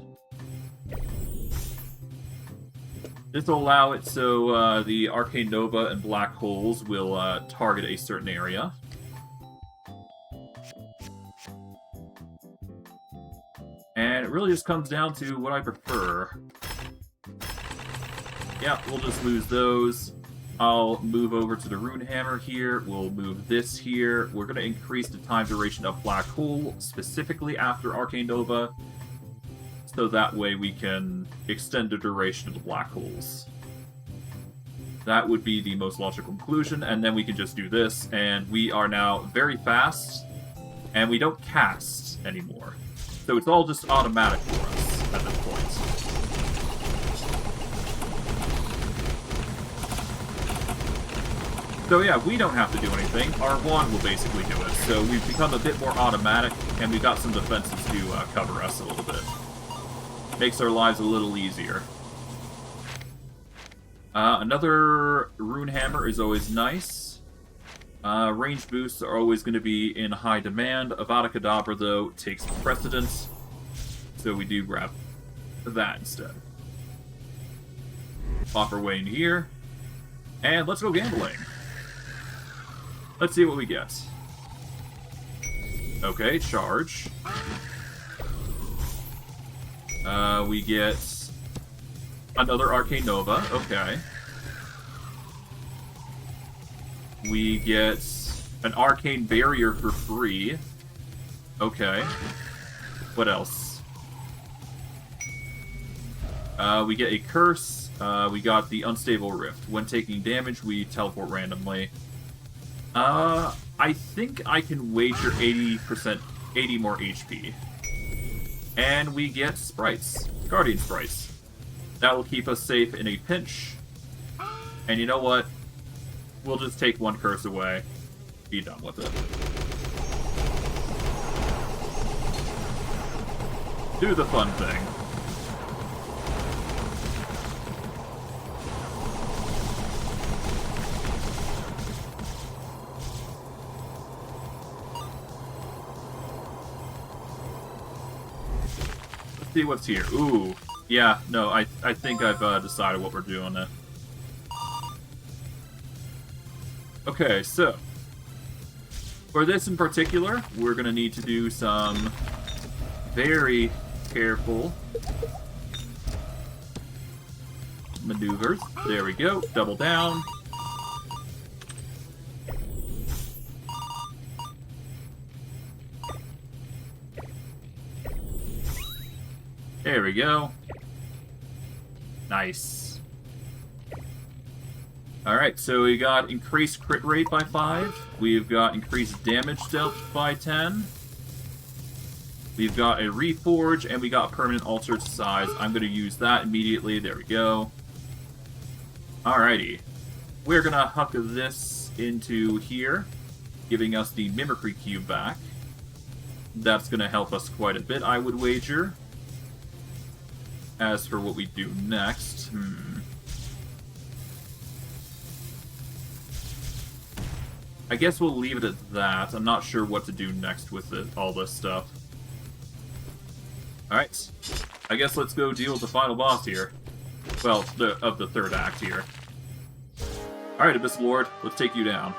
This will allow it so the Arcane Nova and Black Holes will target a certain area. And it really just comes down to what I prefer. Yeah, we'll just lose those. I'll move over to the Rune Hammer here. We'll move this here. We're going to increase the time duration of Black Hole, specifically after Arcane Nova, so that way we can extend the duration of the Black Holes. That would be the most logical conclusion, and then we can just do this, and we are now very fast, and we don't cast anymore. So it's all just automatic for us at this point. So yeah, we don't have to do anything. Our wand will basically do it. So we've become a bit more automatic, and we've got some defenses to cover us a little bit. Makes our lives a little easier. Another Rune Hammer is always nice. Range boosts are always going to be in high demand. Avada Kedavra, though, takes precedence. So we do grab that instead. Pop our way in here. And let's go gambling. Let's see what we get. Okay, charge. We get another Arcane Nova. Okay. We get an Arcane Barrier for free. Okay. What else? We get a Curse. We got the Unstable Rift. When taking damage, we teleport randomly. I think I can wager 80% more HP. And we get Sprites. Guardian Sprites. That will keep us safe in a pinch. And you know what? We'll just take one curse away. Be done with it. Do the fun thing. Let's see what's here. Ooh. Yeah, no, I think I've decided what we're doing there. Okay, so for this in particular, we're going to need to do some very careful maneuvers. There we go. Double down. There we go. Nice. Alright, so we got increased crit rate by 5. We've got increased damage dealt by 10. We've got a Reforge, and we got permanent altered size. I'm going to use that immediately. There we go. Alrighty. We're going to huck this into here, giving us the Mimicry Cube back. That's going to help us quite a bit, I would wager. As for what we do next, I guess we'll leave it at that. I'm not sure what to do next with all this stuff. Alright. I guess let's go deal with the final boss here. Well, of the third act here. Alright, Abyss Lord, let's take you down.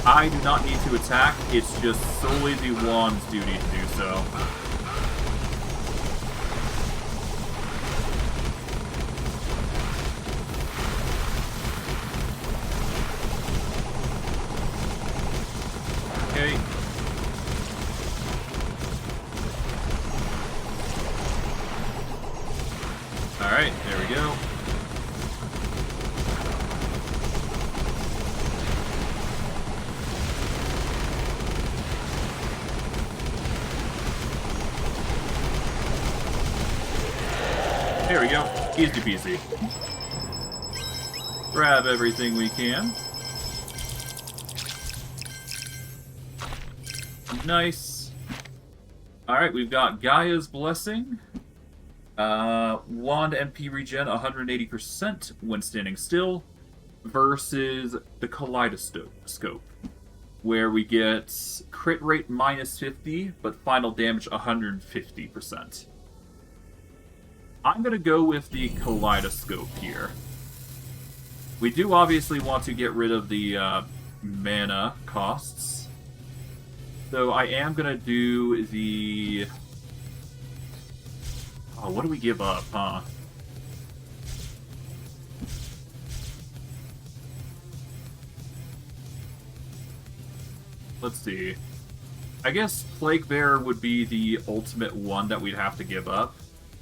I do not need to attack, it's just solely the wand's duty to do so. Okay. Alright, there we go. There we go. Easy peasy. Grab everything we can. Nice. Alright, we've got Gaia's Blessing. Wand MP regen 180% when standing still. Versus the Kaleidoscope, where we get crit rate minus 50, but final damage 150%. I'm going to go with the Kaleidoscope here. We do obviously want to get rid of the mana costs. So I am going to do the... Oh, what do we give up, huh? Let's see. I guess Plague Bearer would be the ultimate one that we'd have to give up.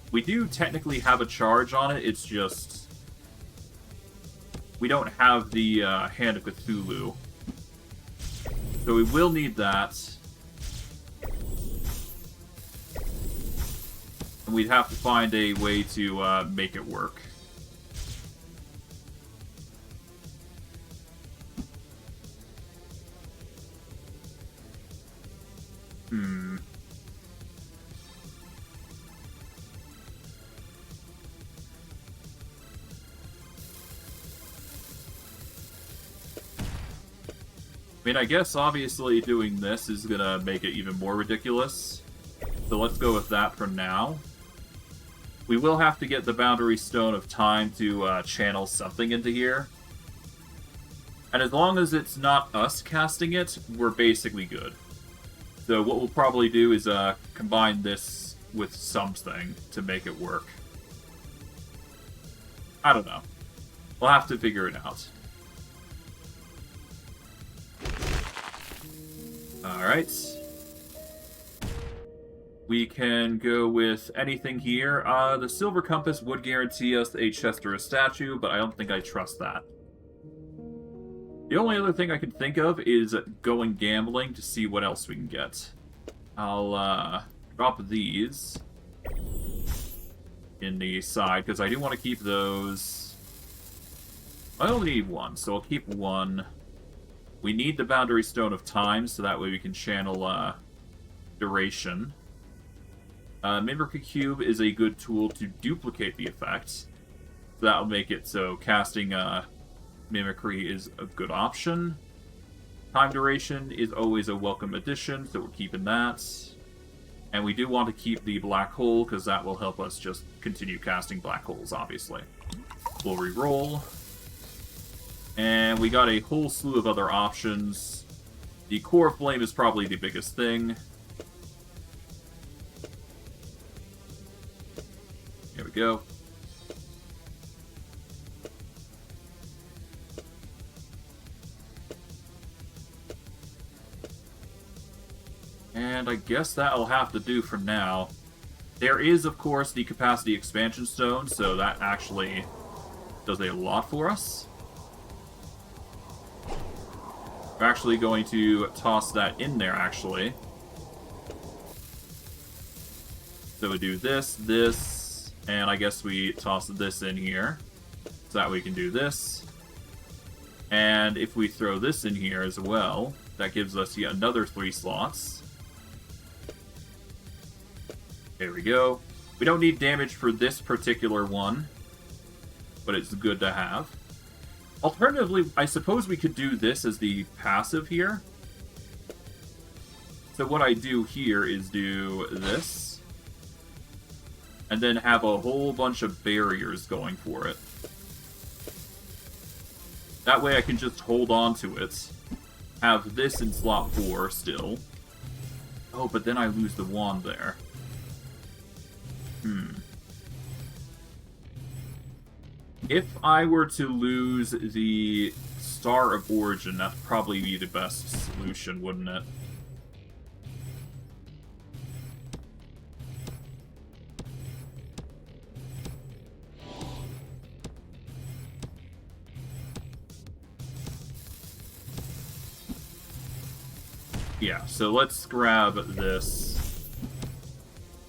We do technically have a charge on it, it's just... we don't have the Hand of Cthulhu. So we will need that. And we'd have to find a way to make it work. I mean, I guess obviously doing this is gonna make it even more ridiculous. So let's go with that for now. We will have to get the Boundary Stone of Time to channel something into here. And as long as it's not us casting it, we're basically good. So what we'll probably do is combine this with something to make it work. I don't know. We'll have to figure it out. Alright. We can go with anything here. The Silver Compass would guarantee us a chest or a statue, but I don't think I trust that. The only other thing I can think of is going gambling to see what else we can get. I'll drop these in the side, because I do want to keep those. I only need one, so I'll keep one. We need the Boundary Stone of Time, so that way we can channel Duration. Mimicry Cube is a good tool to duplicate the effects. So that'll make it so casting Mimicry is a good option. Time Duration is always a welcome addition, so we're keeping that. And we do want to keep the Black Hole, because that will help us just continue casting Black Holes, obviously. We'll re-roll. And we got a whole slew of other options. The Core Flame is probably the biggest thing. Here we go. And I guess that'll have to do for now. There is, of course, the Capacity Expansion Stone, so that actually does a lot for us. We're actually going to toss that in there, actually. So we do this, this, and I guess we toss this in here. So that we can do this. And if we throw this in here as well, that gives us yet another 3 slots. There we go. We don't need damage for this particular one, but it's good to have. Alternatively, I suppose we could do this as the passive here. So what I do here is do this, and then have a whole bunch of barriers going for it. That way I can just hold on to it, have this in slot 4 still. Oh, but then I lose the wand there. If I were to lose the Star of Origin, that'd probably be the best solution, wouldn't it? Yeah, so let's grab this.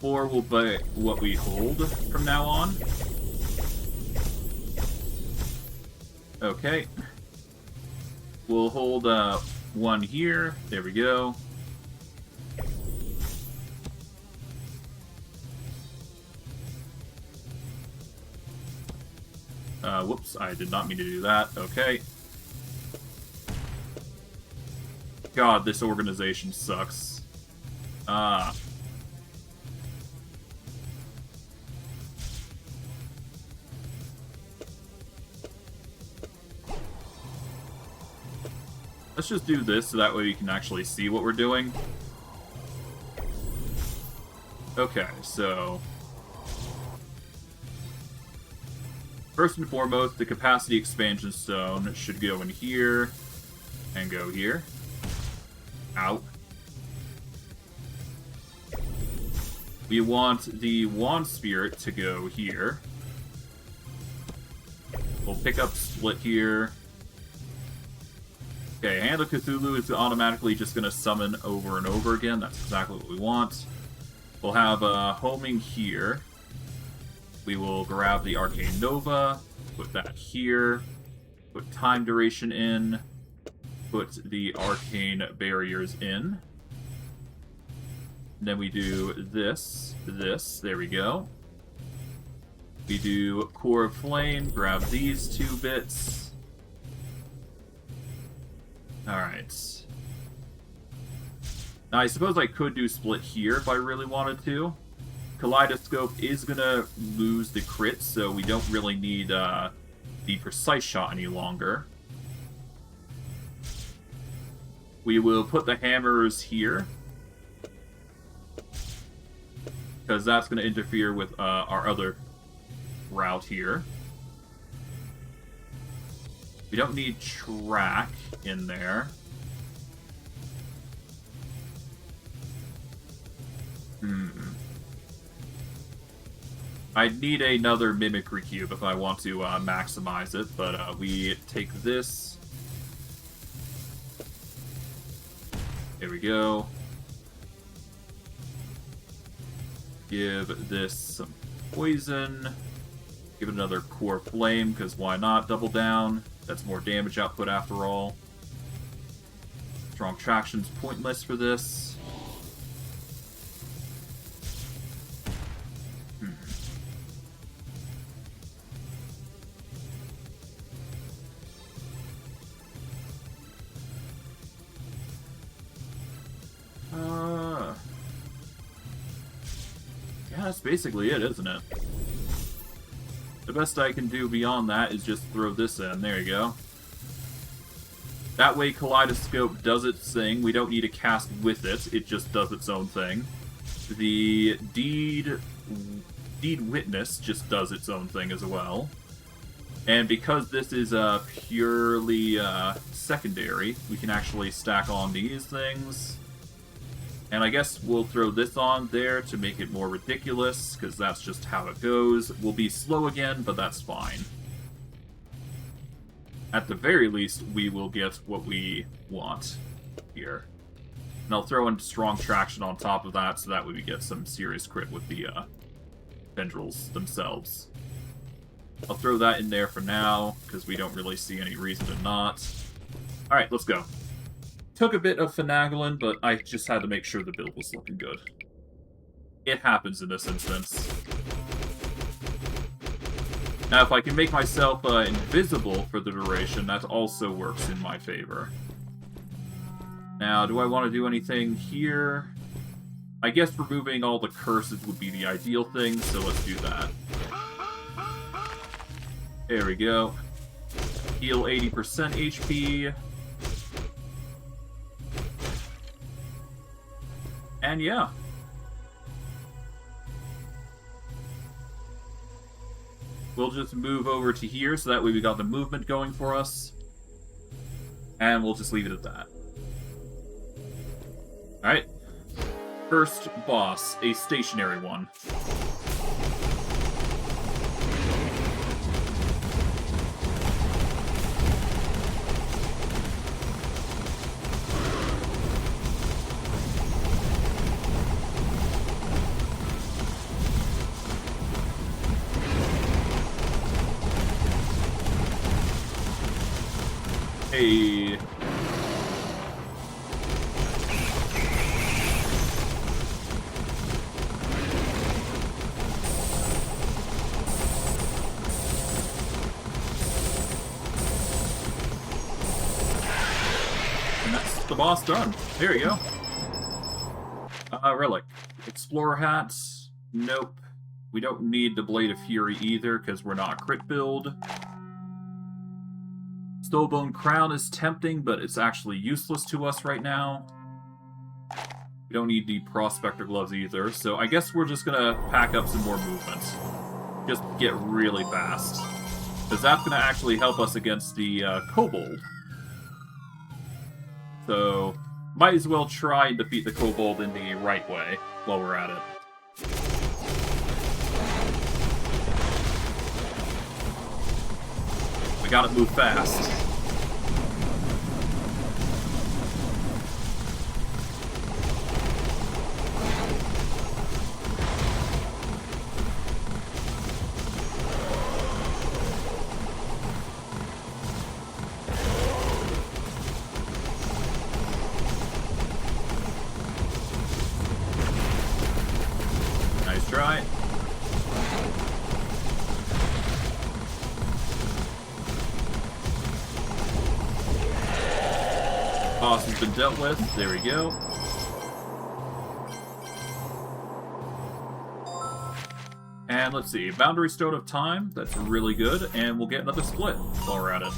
4 will be what we hold from now on. Okay. We'll hold 1 here. There we go. Whoops, I did not mean to do that. Okay. God, this organization sucks. Let's just do this so that way we can actually see what we're doing. Okay, so... First and foremost, the capacity expansion stone should go in here and go here. Out. We want the wand spirit to go here. We'll pick up split here. Okay, Hand of Cthulhu is automatically just going to summon over and over again. That's exactly what we want. We'll have homing here. We will grab the Arcane Nova, put that here, put time duration in, put the arcane barriers in. And then we do this, there we go. We do Core of Flame, grab these 2 bits. Alright. Now, I suppose I could do split here if I really wanted to. Kaleidoscope is going to lose the crit, so we don't really need the precise shot any longer. We will put the hammers here, because that's going to interfere with our other route here. We don't need track in there. I'd need another Mimicry Cube if I want to maximize it, but we take this. There we go. Give this some poison. Give it another Core Flame, because why not? Double down. That's more damage output after all. Strong Traction's pointless for this. Yeah, that's basically it, isn't it? The best I can do beyond that is just throw this in. There you go. That way Kaleidoscope does its thing. We don't need to cast with it. It just does its own thing. The Deed Witness just does its own thing as well. And because this is purely secondary, we can actually stack on these things. And I guess we'll throw this on there to make it more ridiculous, because that's just how it goes. We'll be slow again, but that's fine. At the very least, we will get what we want here. And I'll throw in Strong Traction on top of that, so that way we get some serious crit with the tendrils themselves. I'll throw that in there for now, because we don't really see any reason to not. Alright, let's go. Took a bit of finagling, but I just had to make sure the build was looking good. It happens in this instance. Now, if I can make myself invisible for the duration, that also works in my favor. Now, do I want to do anything here? I guess removing all the curses would be the ideal thing, so let's do that. There we go. Heal 80% HP. And yeah. We'll just move over to here, so that way we got the movement going for us. And we'll just leave it at that. Alright. First boss, a stationary one. Hey. And that's the boss done. There you go. Relic. Explorer hats. Nope. We don't need the Blade of Fury either, because we're not a crit build. Stolebone Crown is tempting, but it's actually useless to us right now. We don't need the Prospector Gloves either, so I guess we're just gonna pack up some more movement. Just get really fast. Because that's gonna actually help us against the Kobold. So, might as well try and defeat the Kobold in the right way while we're at it. We gotta move fast. Nice try. Boss has been dealt with. There we go. And let's see. Boundary Stone of Time. That's really good. And we'll get another split while we're at it.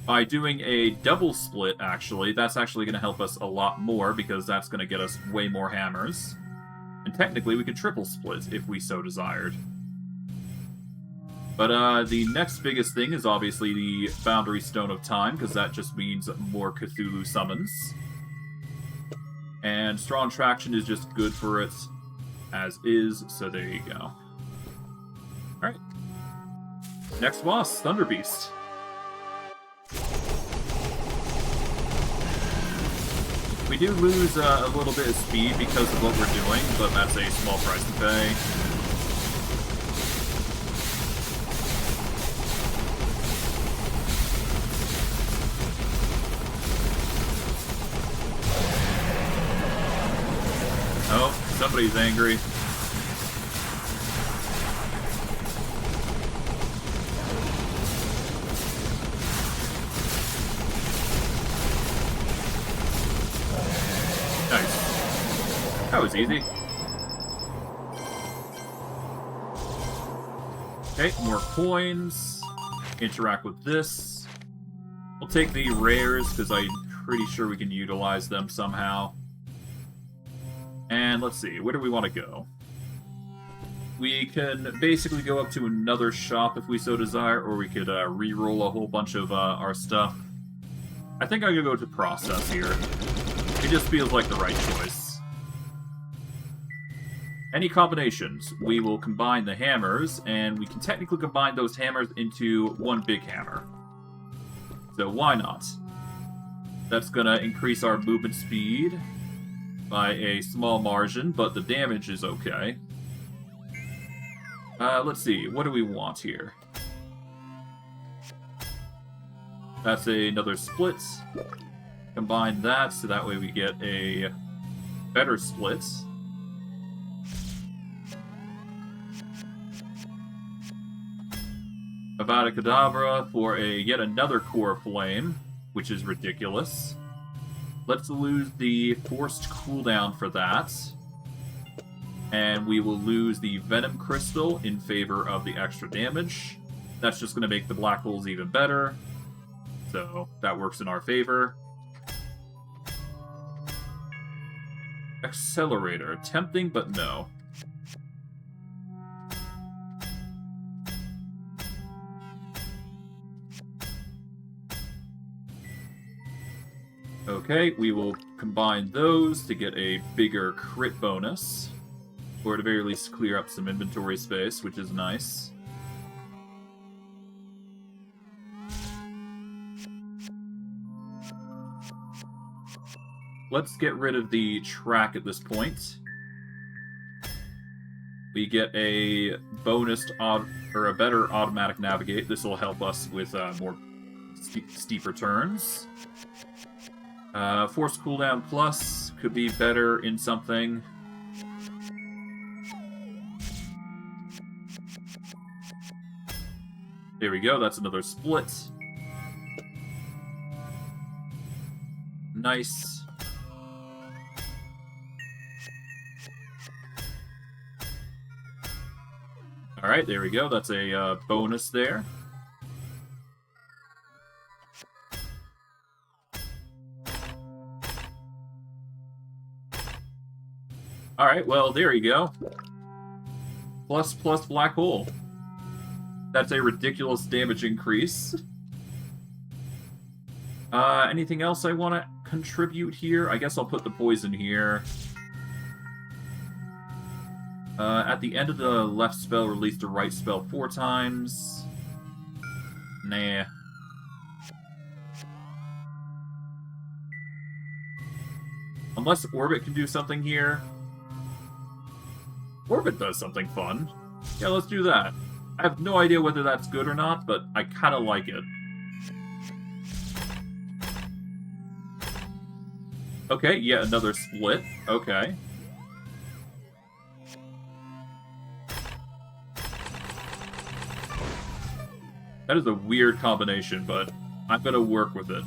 By doing a double split, actually, that's actually going to help us a lot more because that's going to get us way more hammers. And technically, we could triple split if we so desired. But the next biggest thing is obviously the Boundary Stone of Time, because that just means more Cthulhu summons. And Strong Traction is just good for it as is, so there you go. Alright. Next boss, Thunder Beast. We do lose a little bit of speed because of what we're doing, but that's a small price to pay. Oh, somebody's angry. Nice. That was easy. Okay, more coins. Interact with this. We'll take the rares, because I'm pretty sure we can utilize them somehow. And let's see, where do we want to go? We can basically go up to another shop if we so desire, or we could re-roll a whole bunch of our stuff. I think I'm going to go to Process here. It just feels like the right choice. Any combinations, we will combine the hammers, and we can technically combine those hammers into one big hammer. So why not? That's going to increase our movement speed by a small margin, but the damage is okay. Let's see, what do we want here? That's another split. Combine that, so that way we get a better split. Avada Kedavra for yet another Core Flame, which is ridiculous. Let's lose the forced cooldown for that. And we will lose the Venom Crystal in favor of the extra damage. That's just going to make the black holes even better. So that works in our favor. Accelerator. Tempting, but no. Okay, we will combine those to get a bigger crit bonus. Or at the very least clear up some inventory space, which is nice. Let's get rid of the track at this point. We get a bonus or a better automatic navigate. This will help us with more steeper turns. Force cooldown plus could be better in something. There we go, that's another split. Nice. Alright, there we go, that's a bonus there. Alright, well, there you go. Plus black hole. That's a ridiculous damage increase. Anything else I want to contribute here? I guess I'll put the poison here. At the end of the left spell, release the right spell 4 times. Nah. Unless Orbit can do something here. Orbit does something fun. Yeah, let's do that. I have no idea whether that's good or not, but I kind of like it. Okay, yeah, another split. Okay. That is a weird combination, but I'm going to work with it.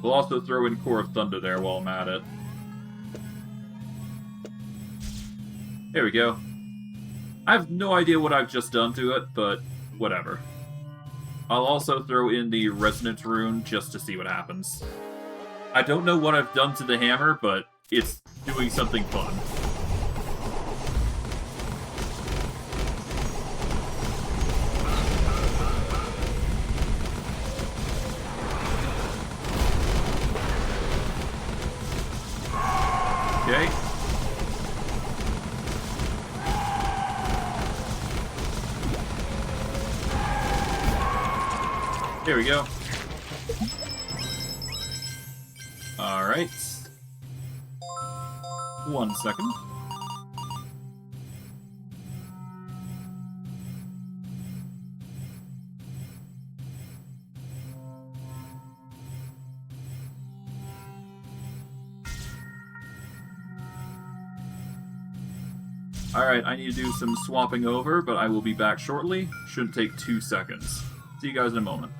We'll also throw in Core of Thunder there while I'm at it. There we go. I have no idea what I've just done to it, but whatever. I'll also throw in the Resonance Rune just to see what happens. I don't know what I've done to the hammer, but it's doing something fun. Okay. There we go. Alright. 1 second. Alright, I need to do some swapping over, but I will be back shortly. Shouldn't take 2 seconds. See you guys in a moment.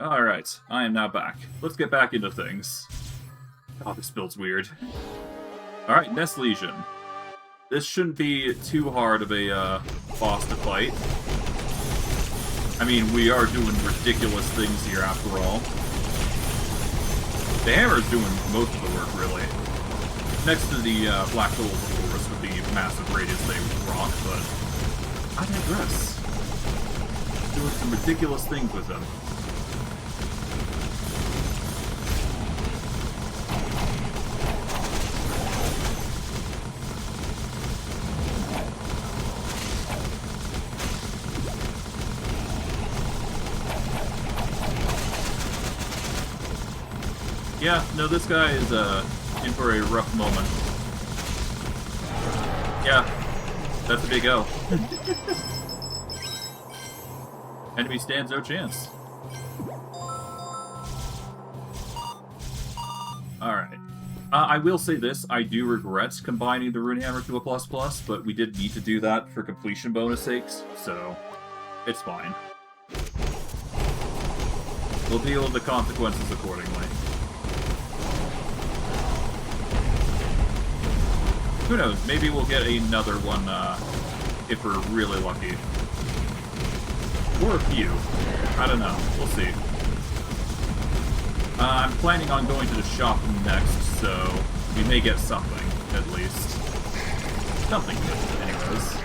Alright, I am now back. Let's get back into things. Oh, this build's weird. Alright, Nest Legion. This shouldn't be too hard of a boss to fight. I mean, we are doing ridiculous things here after all. The hammer's doing most of the work, really. Next to the black holes, of course, with the massive radius they rock, but I digress. Doing some ridiculous things with them. Yeah, no, this guy is in for a rough moment. Yeah, that's a big O. Enemy stands no chance. Alright. I will say this, I do regret combining the Runehammer to a ++, but we did need to do that for completion bonus sakes, so it's fine. We'll deal with the consequences accordingly. Who knows, maybe we'll get another one if we're really lucky. Or a few. I don't know, we'll see. I'm planning on going to the shop next, so we may get something, at least. Something good, anyways.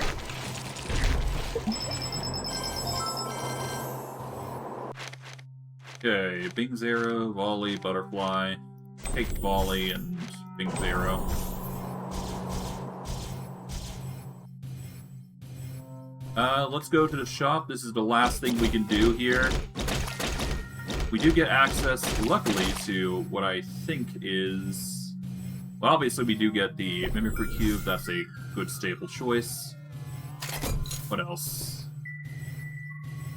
Okay, Bing's Arrow, Volley, Butterfly, take Volley, and Bing's Arrow. Let's go to the shop. This is the last thing we can do here. We do get access, luckily, to what I think is... Well, obviously we do get the Mimicry Cube. That's a good staple choice. What else?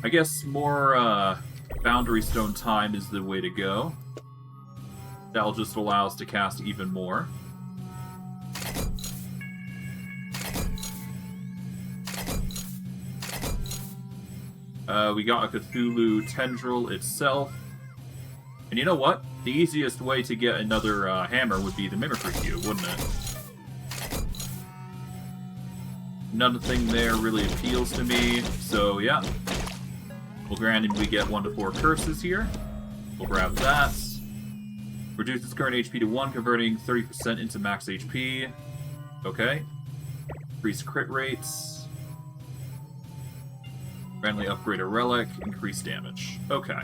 I guess more Boundary Stone time is the way to go. That'll just allow us to cast even more. We got a Cthulhu Tendril itself. And you know what? The easiest way to get another hammer would be the Mimicry Cube, wouldn't it? Nothing there really appeals to me, so yeah. Well, granted, we get 1 to 4 curses here. We'll grab that. Reduces current HP to 1, converting 30% into max HP. Okay. Increase crit rates. Randomly upgrade a relic, increase damage. Okay.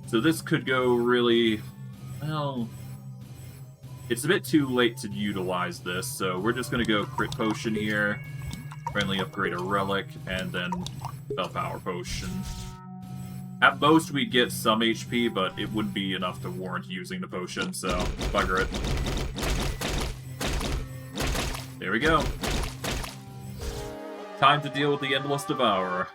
So this could go really... Well... It's a bit too late to utilize this, so we're just going to go crit potion here, randomly upgrade a relic, and then spell power potion. At most we'd get some HP, but it wouldn't be enough to warrant using the potion, so bugger it. There we go. Time to deal with the Endless Devourer.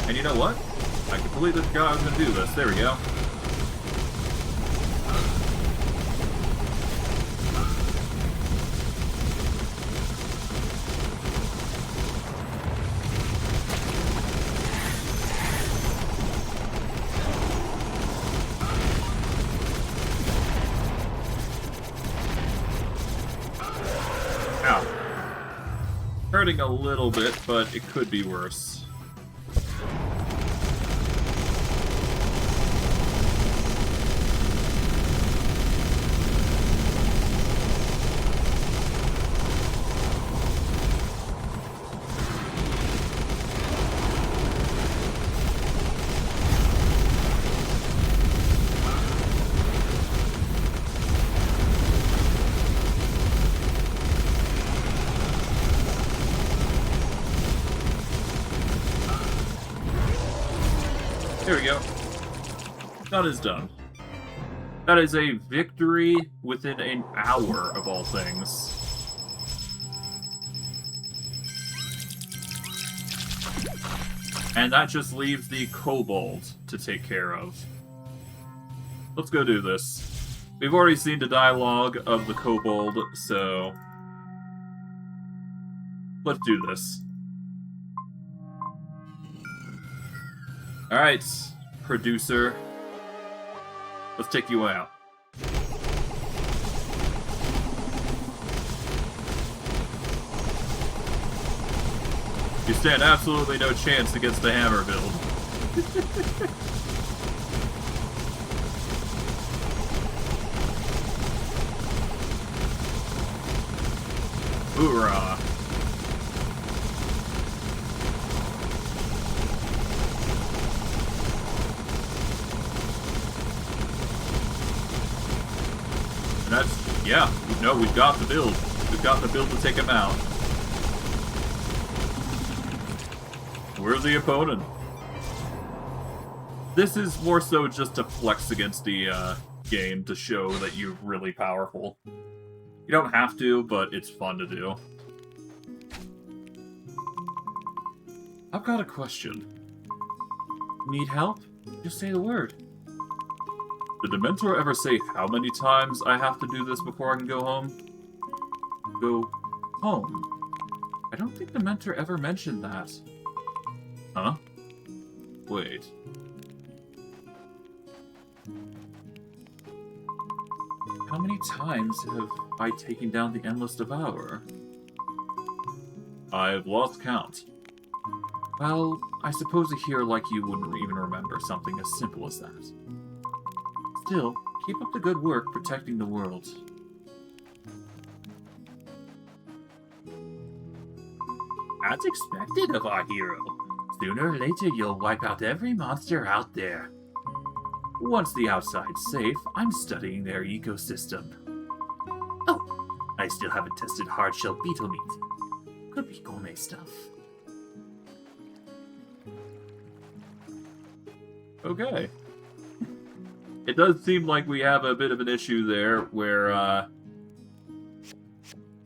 And you know what? I completely forgot I was going to do this. There we go. Hurting a little bit, but it could be worse. There we go. That is done. That is a victory within an hour, of all things. And that just leaves the kobold to take care of. Let's go do this. We've already seen the dialogue of the kobold, so... let's do this. Alright, producer. Let's take you out. You stand absolutely no chance against the hammer build. Hoorah! And that's, yeah, no, we've got the build. We've got the build to take him out. Where's the opponent? This is more so just to flex against the game to show that you're really powerful. You don't have to, but it's fun to do. I've got a question. Need help? Just say the word. Did the Dementor ever say how many times I have to do this before I can go home? Go home? I don't think the Mentor ever mentioned that. Huh? Wait. How many times have I taken down the Endless Devourer? I've lost count. Well, I suppose a hero like you wouldn't even remember something as simple as that. Still, keep up the good work protecting the world. As expected of our hero. Sooner or later you'll wipe out every monster out there. Once the outside's safe, I'm studying their ecosystem. Oh, I still haven't tested hard-shell beetle meat. Could be gourmet stuff. Okay. It does seem like we have a bit of an issue there, where,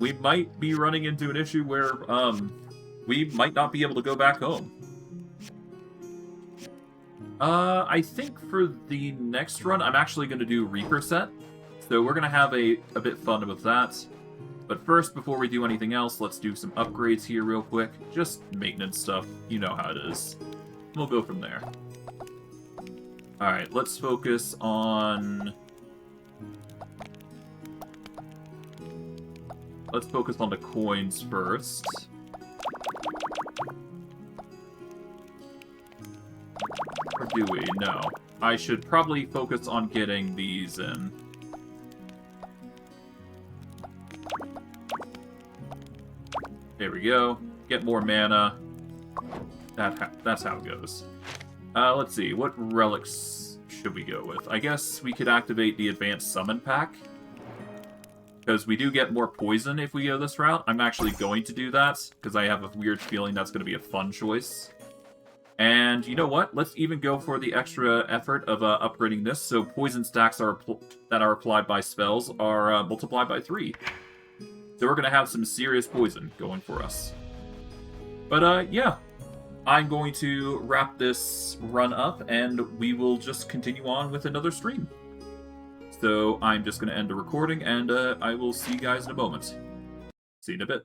we might be running into an issue where, we might not be able to go back home. I think for the next run, I'm actually going to do Reaper set. So we're going to have a bit fun with that. But first, before we do anything else, let's do some upgrades here real quick. Just maintenance stuff. You know how it is. We'll go from there. Alright, let's focus on... Let's focus on the coins first. Or do we? No. I should probably focus on getting these in. There we go. Get more mana. That's how it goes. Let's see. What relics should we go with? I guess we could activate the Advanced Summon Pack. Because we do get more poison if we go this route. I'm actually going to do that, because I have a weird feeling that's going to be a fun choice. And you know what? Let's even go for the extra effort of upgrading this, so poison stacks that are applied by spells are multiplied by 3. So we're going to have some serious poison going for us. But yeah, I'm going to wrap this run up, and we will just continue on with another stream. So I'm just going to end the recording, and I will see you guys in a moment. See you in a bit.